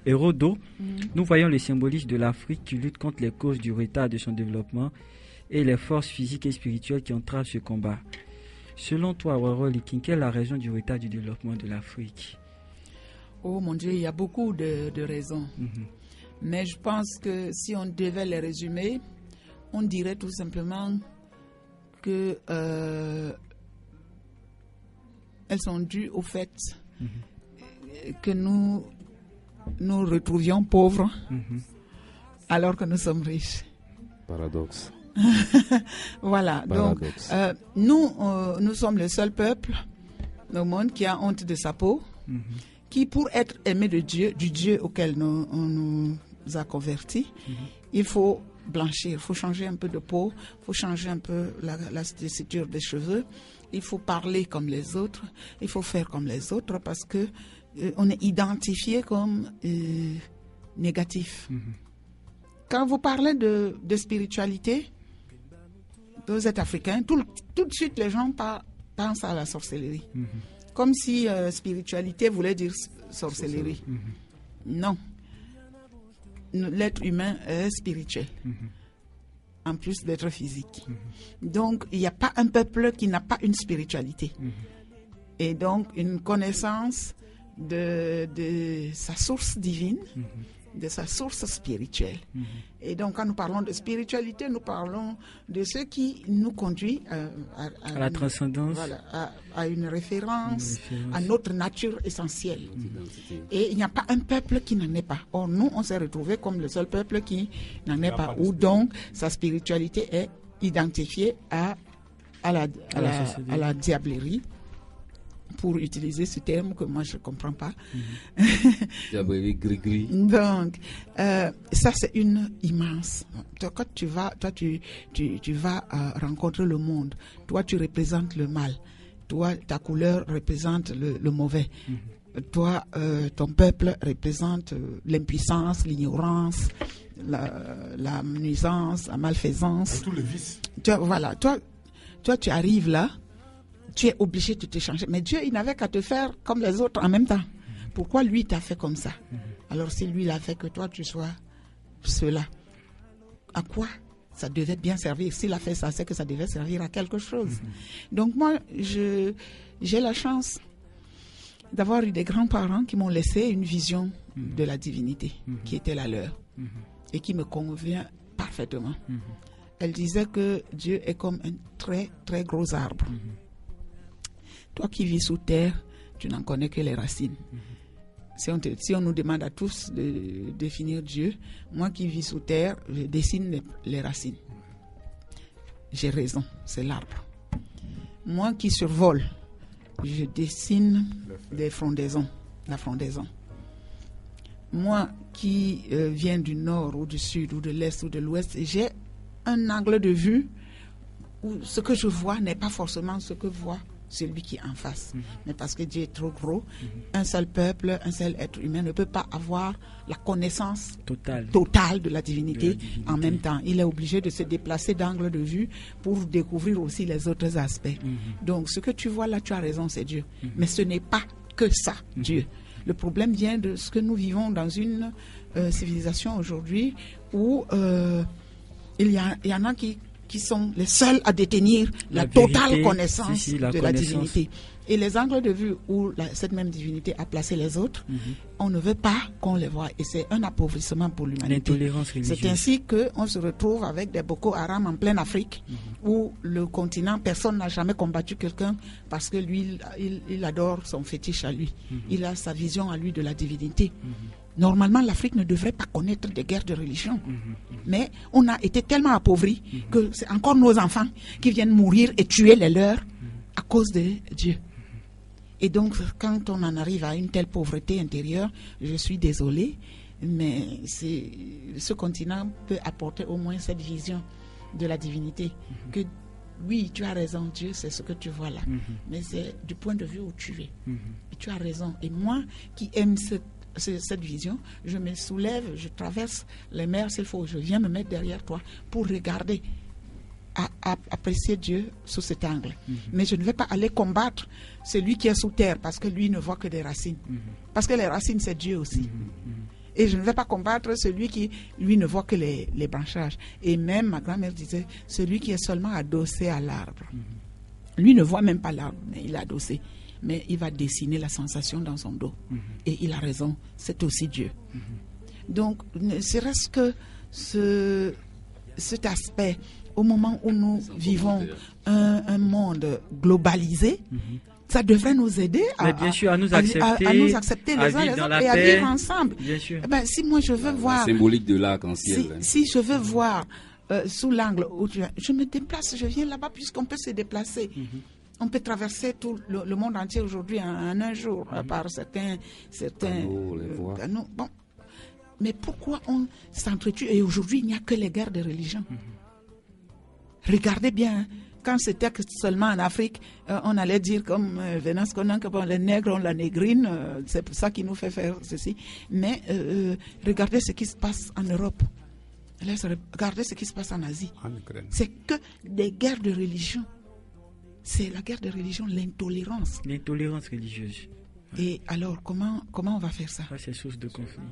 nous voyons le symbolisme de l'Afrique qui lutte contre les causes du retard de son développement et les forces physiques et spirituelles qui entravent ce combat. Selon toi, Aurora Liking, quelle est la raison du retard du développement de l'Afrique? Oh mon Dieu, il y a beaucoup de raisons. Mais je pense que si on devait les résumer, on dirait tout simplement que elles sont dues au fait que nous retrouvions pauvres alors que nous sommes riches. Paradoxe. Voilà. Paradoxe. Donc, nous sommes le seul peuple au monde qui a honte de sa peau, qui, pour être aimé de Dieu, du Dieu auquel on nous a convertis, il faut blanchir, il faut changer un peu de peau, il faut changer un peu la tessiture des cheveux, il faut parler comme les autres, il faut faire comme les autres parce que on est identifié comme négatif. Quand vous parlez de spiritualité, vous êtes africain, tout de suite les gens pensent à la sorcellerie. Comme si spiritualité voulait dire sorcellerie. Non. L'être humain est spirituel, en plus d'être physique. Donc, il n'y a pas un peuple qui n'a pas une spiritualité. Et donc, une connaissance de sa source divine, de sa source spirituelle. Et donc, quand nous parlons de spiritualité, nous parlons de ce qui nous conduit à la transcendance, à une référence, à notre nature essentielle. Et il n'y a pas un peuple qui n'en est pas. Or, nous, on s'est retrouvés comme le seul peuple qui n'en est pas. Ou donc, sa spiritualité est identifiée à la diablerie, pour utiliser ce terme que moi je ne comprends pas. Diablerie, gris-gris. Donc, ça c'est une immense. Quand tu vas rencontrer le monde, toi tu représentes le mal, toi ta couleur représente le mauvais, toi ton peuple représente l'impuissance, l'ignorance, la nuisance, la malfaisance. Tous les vices. Toi, tu arrives là, tu es obligé de te changer. Mais Dieu, il n'avait qu'à te faire comme les autres en même temps. Pourquoi lui t'a fait comme ça? Alors si lui l'a fait que toi tu sois cela, à quoi ça devait bien servir? S'il a fait ça, c'est que ça devait servir à quelque chose. Donc moi, j'ai la chance d'avoir eu des grands-parents qui m'ont laissé une vision de la divinité qui était la leur et qui me convient parfaitement. Elle disait que Dieu est comme un très très gros arbre. Toi qui vis sous terre, tu n'en connais que les racines. Si on nous demande à tous de définir Dieu, moi qui vis sous terre, je dessine les racines. J'ai raison, c'est l'arbre. Moi qui survole, je dessine des frondaisons, la frondaison. Moi qui viens du nord ou du sud ou de l'est ou de l'ouest, j'ai un angle de vue où ce que je vois n'est pas forcément ce que voit celui qui est en face. Mais parce que Dieu est trop gros, un seul peuple, un seul être humain ne peut pas avoir la connaissance totale de la divinité en même temps. Il est obligé de se déplacer d'angle de vue pour découvrir aussi les autres aspects. Donc ce que tu vois là, tu as raison, c'est Dieu. Mais ce n'est pas que ça, Dieu. Le problème vient de ce que nous vivons dans une civilisation aujourd'hui où il y en a qui sont les seuls à détenir la totale connaissance de la divinité. Et les angles de vue où cette même divinité a placé les autres, on ne veut pas qu'on les voie. Et c'est un appauvrissement pour l'humanité. L'intolérance religieuse. C'est ainsi qu'on se retrouve avec des Boko Haram en pleine Afrique, où le continent, personne n'a jamais combattu quelqu'un parce que lui, il adore son fétiche à lui. Il a sa vision à lui de la divinité. Normalement, l'Afrique ne devrait pas connaître des guerres de religion. Mais on a été tellement appauvris que c'est encore nos enfants qui viennent mourir et tuer les leurs à cause de Dieu. Et donc, quand on en arrive à une telle pauvreté intérieure, je suis désolée, mais ce continent peut apporter au moins cette vision de la divinité. Que oui, tu as raison, Dieu, c'est ce que tu vois là. Mais c'est du point de vue où tu es. Et tu as raison. Et moi qui aime cette vision, je me soulève, je traverse les mers s'il faut, je viens me mettre derrière toi pour regarder, apprécier Dieu sous cet angle. Mais je ne vais pas aller combattre celui qui est sous terre parce que lui ne voit que des racines. Parce que les racines, c'est Dieu aussi. Et je ne vais pas combattre celui qui, lui, ne voit que les branchages. Et même, ma grand-mère disait, celui qui est seulement adossé à l'arbre. Lui ne voit même pas l'arbre, mais il est adossé. Mais il va dessiner la sensation dans son dos. Et il a raison, c'est aussi Dieu. Donc, ne serait-ce que cet aspect, au moment où nous vivons un monde globalisé, ça devrait nous aider à nous accepter les uns les autres et à vivre ensemble. Bien sûr. Si moi je veux voir... symbolique de l'arc-en-ciel. Si je veux voir sous l'angle où je me déplace, je viens là-bas puisqu'on peut se déplacer. On peut traverser tout le monde entier aujourd'hui en un jour, par certains canaux. Bon. Mais pourquoi on s'entretue? Et aujourd'hui, il n'y a que les guerres de religion. Regardez bien, quand c'était seulement en Afrique, on allait dire comme Venance Conan que les nègres ont la négrine, c'est pour ça qui nous fait faire ceci. Mais regardez ce qui se passe en Europe. Regardez ce qui se passe en Asie. C'est que des guerres de religion. C'est la guerre de religion, l'intolérance. L'intolérance religieuse. Et alors, comment on va faire ça? C'est source de conflit.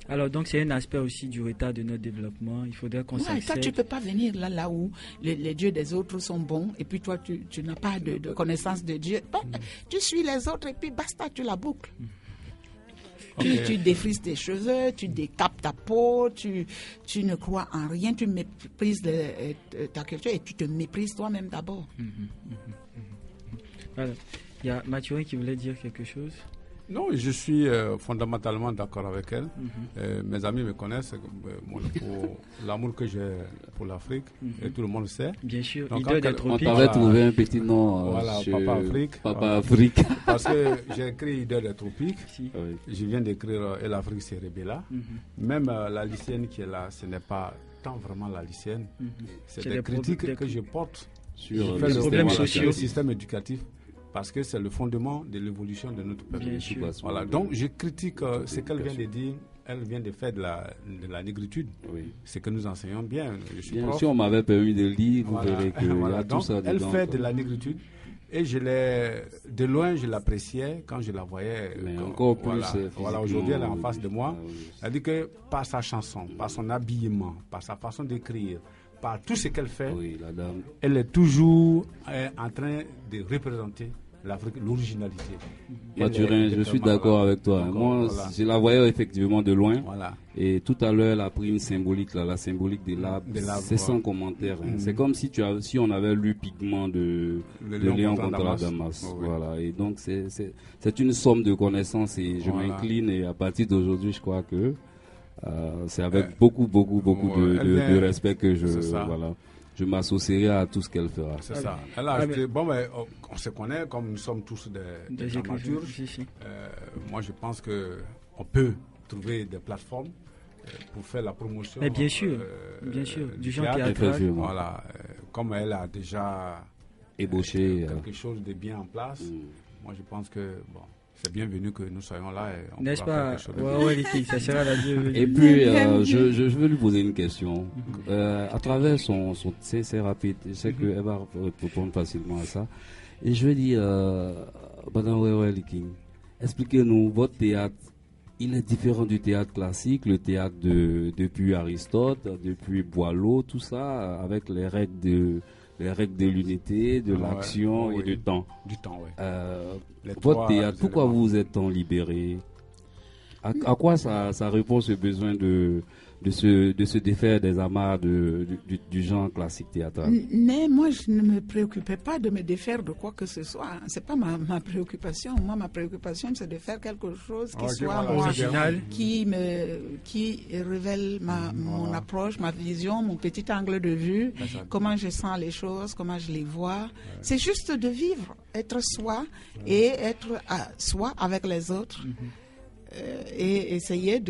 Alors, donc, c'est un aspect aussi du retard de notre développement. Il faudrait qu'on s'accepte. Toi, tu ne peux pas venir là où les dieux des autres sont bons et puis toi, tu n'as pas de connaissance de Dieu. Tu suis les autres et puis basta, tu la boucles. Tu défrises tes cheveux, tu décapes ta peau, tu ne crois en rien, tu méprises ta culture et tu te méprises toi-même d'abord. Alors, il y a Mathurin qui voulait dire quelque chose. Non, je suis fondamentalement d'accord avec elle. Mes amis me connaissent pour l'amour que j'ai pour l'Afrique, et tout le monde le sait. Bien sûr, donc, on t'avait trouvé un petit nom. Voilà, Papa Afrique. Papa Afrique. Parce que j'ai écrit Idée des tropiques. Je viens d'écrire Et l'Afrique s'est révélée. Même la lycéenne qui est là, ce n'est pas tant vraiment la lycéenne. C'est des critiques que je porte sur les problèmes sociaux, le système éducatif. Parce que c'est le fondement de l'évolution de notre peuple. Voilà. Donc je critique ce qu'elle vient de dire, elle vient de faire de la négritude. Oui. C'est que nous enseignons bien. Bien sûr, on m'avait permis de lire, vous verrez que voilà. tout ça elle dedans, fait de la négritude. Et de loin, je l'appréciais quand je la voyais. Mais encore plus. Voilà, aujourd'hui, elle est en face de moi. Elle dit que par sa chanson, par son habillement, par sa façon d'écrire, par tout ce qu'elle fait, la dame. Elle est toujours en train de représenter l'Afrique, l'originalité. Mathurin, je suis d'accord avec toi. Moi, je la voyais effectivement de loin. Voilà. Et tout à l'heure, elle a pris une symbolique, la symbolique de l'arbre. C'est sans commentaire. C'est comme si on avait lu Pigment de Léon contre Damas. Voilà. Et donc, c'est une somme de connaissances et je m'incline. Et à partir d'aujourd'hui, je crois que c'est avec beaucoup de respect que je m'associerai à tout ce qu'elle fera. C'est ça. Elle a ajouté, on se connaît comme nous sommes tous des dramaturges. Moi, je pense qu'on peut trouver des plateformes pour faire la promotion. Mais bien sûr, du genre théâtral. Voilà, comme elle a déjà ébauché quelque chose de bien en place, moi je pense que c'est bienvenu que nous soyons là. N'est-ce pas? Ça sera la bienvenue. Et puis, je veux lui poser une question. À travers c'est rapide, je sais qu'elle va répondre facilement à ça. Et je veux dire, Madame Wewe King, expliquez-nous, votre théâtre, il est différent du théâtre classique, le théâtre depuis Aristote, depuis Boileau, tout ça, avec les règles de l'unité, de l'action et du temps. Du temps, oui. Votre théâtre, pourquoi vous vous êtes tant libéré? À quoi ça répond ce besoin de se défaire des amarres du genre classique théâtral? Mais moi, je ne me préoccupais pas de me défaire de quoi que ce soit. C'est pas ma préoccupation. Moi, ma préoccupation, c'est de faire quelque chose qui soit original, qui révèle mon approche, ma vision, mon petit angle de vue, comment je sens les choses, comment je les vois. C'est juste de vivre, être soi et être soi avec les autres. Et essayer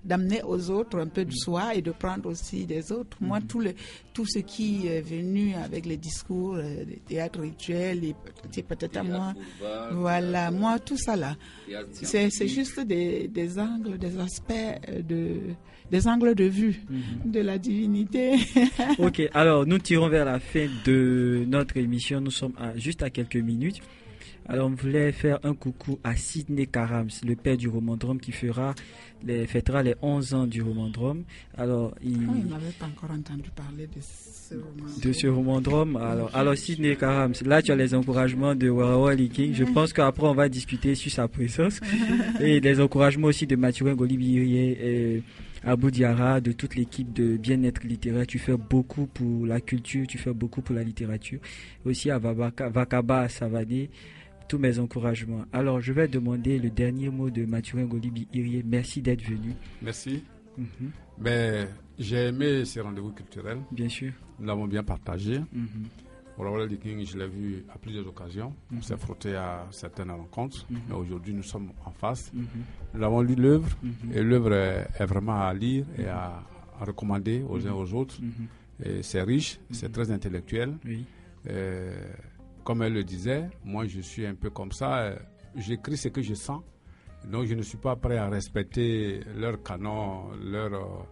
d'amener aux autres un peu de soi et de prendre aussi des autres. Moi, tout ce qui est venu avec les discours, les théâtres rituels, c'est peut-être à moi. Voilà, moi, tout ça là, c'est juste des angles, des aspects, des angles de vue de la divinité. Ok, alors nous tirons vers la fin de notre émission. Nous sommes juste à quelques minutes. Alors, on voulait faire un coucou à Sidney Karams, le père du Romandrome, qui fêtera les 11 ans du Romandrome. Alors, il n'avait pas encore entendu parler de ce Romandrome. Alors, Sidney Karams, là, tu as les encouragements de Warawa Liking. Je pense qu'après, on va discuter sur sa présence. Et les encouragements aussi de Mathurin Ngolibiri et Abou Diarra, de toute l'équipe de Bien-être littéraire. Tu fais beaucoup pour la culture, tu fais beaucoup pour la littérature. Aussi à Vakaba Savané. Tous mes encouragements. Alors, je vais demander le dernier mot de Mathurin Ngolibiri. Merci d'être venu. Merci. J'ai aimé ces rendez-vous culturels. Bien sûr. Nous l'avons bien partagé. Warawa Liking, je l'ai vu à plusieurs occasions. On s'est frotté à certaines rencontres. Mais aujourd'hui, nous sommes en face. Nous avons lu l'œuvre. Et l'œuvre est vraiment à lire et à recommander aux uns aux autres. Et c'est riche, c'est très intellectuel. Oui. Comme elle le disait, moi je suis un peu comme ça, j'écris ce que je sens, donc je ne suis pas prêt à respecter leurs canons, leurs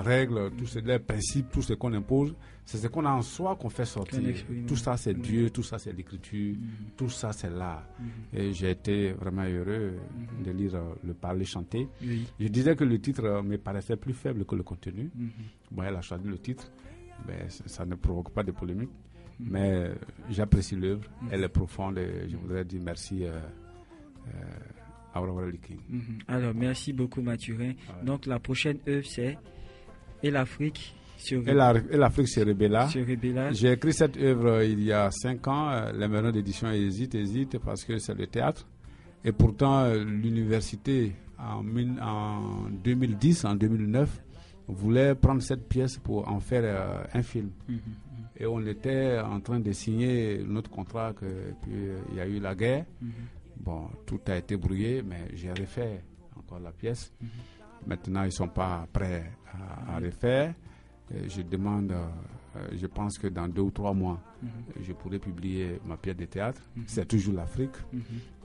règles, leurs principes, tout ce qu'on impose. C'est ce qu'on a en soi qu'on fait sortir. Tout ça c'est Dieu, tout ça c'est l'écriture, tout ça c'est l'art. Et j'ai été vraiment heureux de lire le parler chanter. Je disais que le titre me paraissait plus faible que le contenu. Bon, elle a choisi le titre, mais ça ne provoque pas de polémique. Mais j'apprécie l'œuvre, elle est profonde et je voudrais dire merci à Warawa Liking. Alors merci beaucoup Mathurin. Donc la prochaine œuvre c'est Et l'Afrique sur l'Afrique sur Rebella. Rebella. J'ai écrit cette œuvre il y a 5 ans. Les maisons d'édition hésitent parce que c'est le théâtre. Et pourtant l'université en 2010, en 2009 voulait prendre cette pièce pour en faire un film. Et on était en train de signer notre contrat, puis il y a eu la guerre. Bon, tout a été brouillé, mais j'ai refait encore la pièce. Maintenant, ils ne sont pas prêts à refaire. Je demande je pense que dans 2 ou 3 mois, je pourrai publier ma pièce de théâtre. C'est toujours l'Afrique.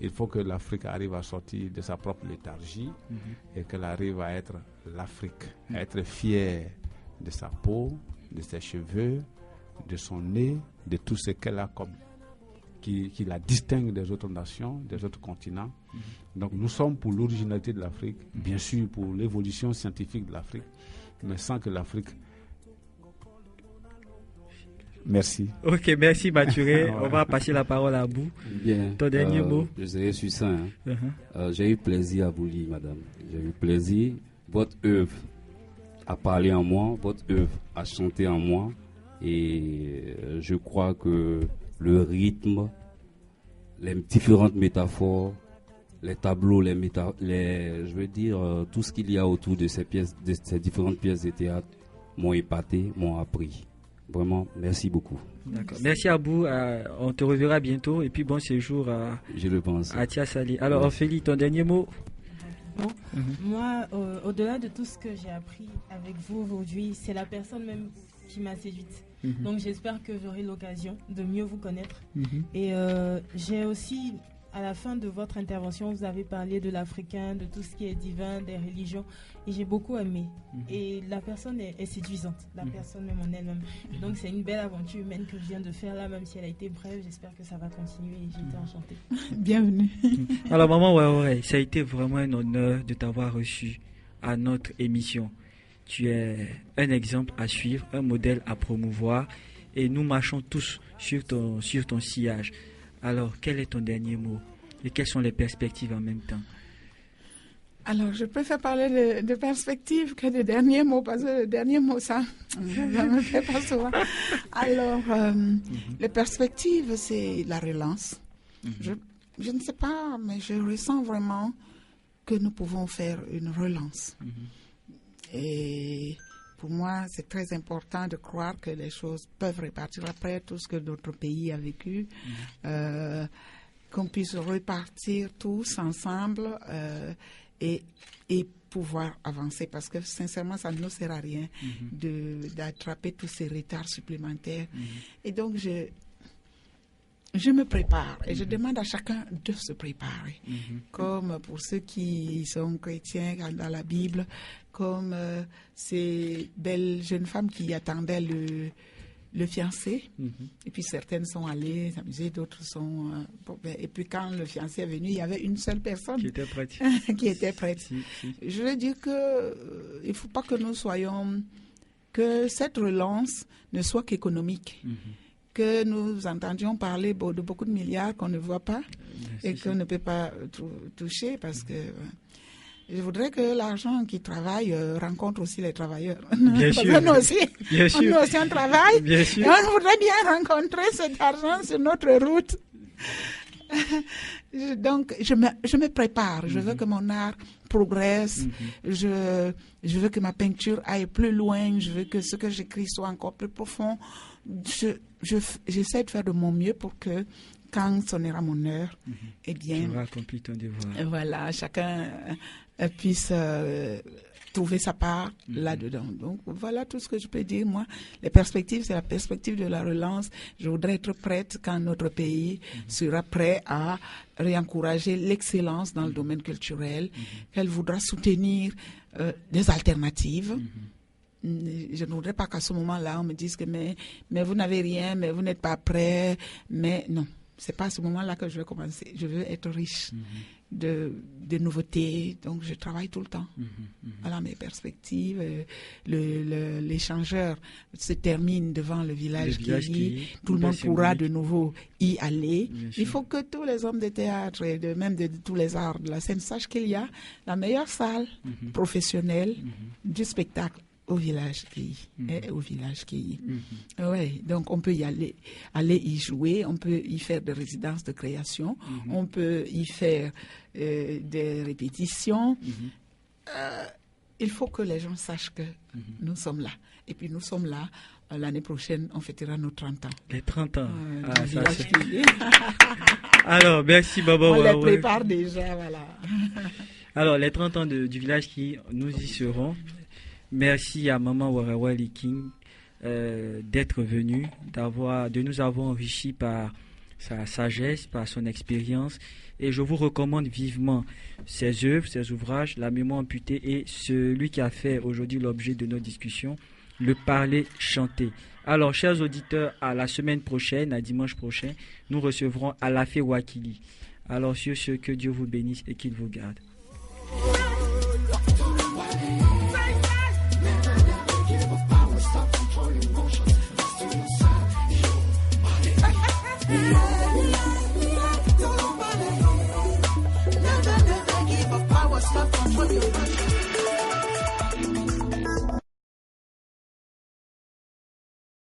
Il faut que l'Afrique arrive à sortir de sa propre léthargie et qu'elle arrive à être l'Afrique, à être fière de sa peau, de ses cheveux, de son nez, de tout ce qu'elle a comme qui la distingue des autres nations, des autres continents. Donc nous sommes pour l'originalité de l'Afrique, bien sûr pour l'évolution scientifique de l'Afrique, mais sans que l'Afrique... Merci. Ok, merci Mathuré. On va passer la parole à Abou. Bien. Ton dernier mot. Je serai succinct. J'ai eu plaisir à vous lire, madame. J'ai eu plaisir. Votre œuvre a parlé en moi, votre œuvre a chanté en moi. Et je crois que le rythme, les différentes métaphores, les tableaux, je veux dire, tout ce qu'il y a autour de ces pièces, de ces différentes pièces de théâtre m'ont épaté, m'ont appris. Vraiment, merci beaucoup. D'accord. Merci Abou. On te reverra bientôt. Et puis bon séjour je le pense. À Tia Salé. Alors, Ophélie, ton dernier mot? Bon. Moi, au-delà de tout ce que j'ai appris avec vous aujourd'hui, c'est la personne même qui m'a séduite. Donc j'espère que j'aurai l'occasion de mieux vous connaître. Et j'ai aussi, à la fin de votre intervention, vous avez parlé de l'Africain, de tout ce qui est divin, des religions. Et j'ai beaucoup aimé. Et la personne est séduisante, la personne même en elle-même. Et donc c'est une belle aventure humaine que je viens de faire là, même si elle a été brève. J'espère que ça va continuer et j'étais enchantée. Bienvenue. Alors maman, ouais, ça a été vraiment un honneur de t'avoir reçu à notre émission. Tu es un exemple à suivre, un modèle à promouvoir et nous marchons tous sur ton sillage. Alors, quel est ton dernier mot et quelles sont les perspectives en même temps? Alors, je préfère parler de perspectives que de derniers mots parce que le dernier mot, ça ne me fait pas souvent. Alors, les perspectives, c'est la relance. Je ne sais pas, mais je ressens vraiment que nous pouvons faire une relance. Et pour moi, c'est très important de croire que les choses peuvent repartir après tout ce que notre pays a vécu, qu'on puisse repartir tous ensemble et pouvoir avancer. Parce que sincèrement, ça ne nous sert à rien d'attraper tous ces retards supplémentaires. Et donc, je me prépare et je demande à chacun de se préparer. Comme pour ceux qui sont chrétiens dans la Bible, comme ces belles jeunes femmes qui attendaient le fiancé. Et puis certaines sont allées s'amuser, d'autres sont... et puis quand le fiancé est venu, il y avait une seule personne qui était prête. qui était prête. Si. Je veux dire qu'il ne faut pas que nous soyons... que cette relance ne soit qu'économique. Que nous entendions parler de beaucoup de milliards qu'on ne voit pas et qu'on ne peut pas toucher parce que je voudrais que l'argent qui travaille rencontre aussi les travailleurs. Bien sûr. Nous aussi, on travaille. Bien sûr. Et on voudrait bien rencontrer cet argent sur notre route. Donc, je me prépare. Je veux que mon art progresse. Je veux que ma peinture aille plus loin. Je veux que ce que j'écris soit encore plus profond. J'essaie de faire de mon mieux pour que quand sonnera mon heure, eh bien, tu auras accompli ton devoir. Voilà, chacun puisse trouver sa part là-dedans. Donc, voilà tout ce que je peux dire. Moi, les perspectives, c'est la perspective de la relance. Je voudrais être prête quand notre pays sera prêt à réencourager l'excellence dans le domaine culturel, qu'elle voudra soutenir des alternatives. Je ne voudrais pas qu'à ce moment-là, on me dise que mais vous n'avez rien, mais vous n'êtes pas prêt. Mais non, c'est pas à ce moment-là que je veux commencer. Je veux être riche de nouveautés. Donc, je travaille tout le temps. Voilà mes perspectives. L'échangeur se termine devant le village qui tout le monde pourra de nouveau y aller. Il faut que tous les hommes de théâtre et même de tous les arts de la scène sachent qu'il y a la meilleure salle professionnelle du spectacle au village qui ouais, donc on peut y aller y jouer, on peut y faire des résidences de création, on peut y faire des répétitions. Il faut que les gens sachent que nous sommes là, et puis nous sommes là. L'année prochaine, on fêtera nos 30 ans. Les 30 ans. Alors, merci Baba. On les prépare déjà, voilà. Alors, les 30 ans du village qui nous y serons. Merci à Maman Warawali King d'être venu, de nous avoir enrichis par sa sagesse, par son expérience. Et je vous recommande vivement ses œuvres, ses ouvrages, La mémoire amputée et celui qui a fait aujourd'hui l'objet de nos discussions, Le parler chanter. Alors, chers auditeurs, à la semaine prochaine, à dimanche prochain, nous recevrons Alafé Wakili. Alors, sur ce, que Dieu vous bénisse et qu'il vous garde. Yeah.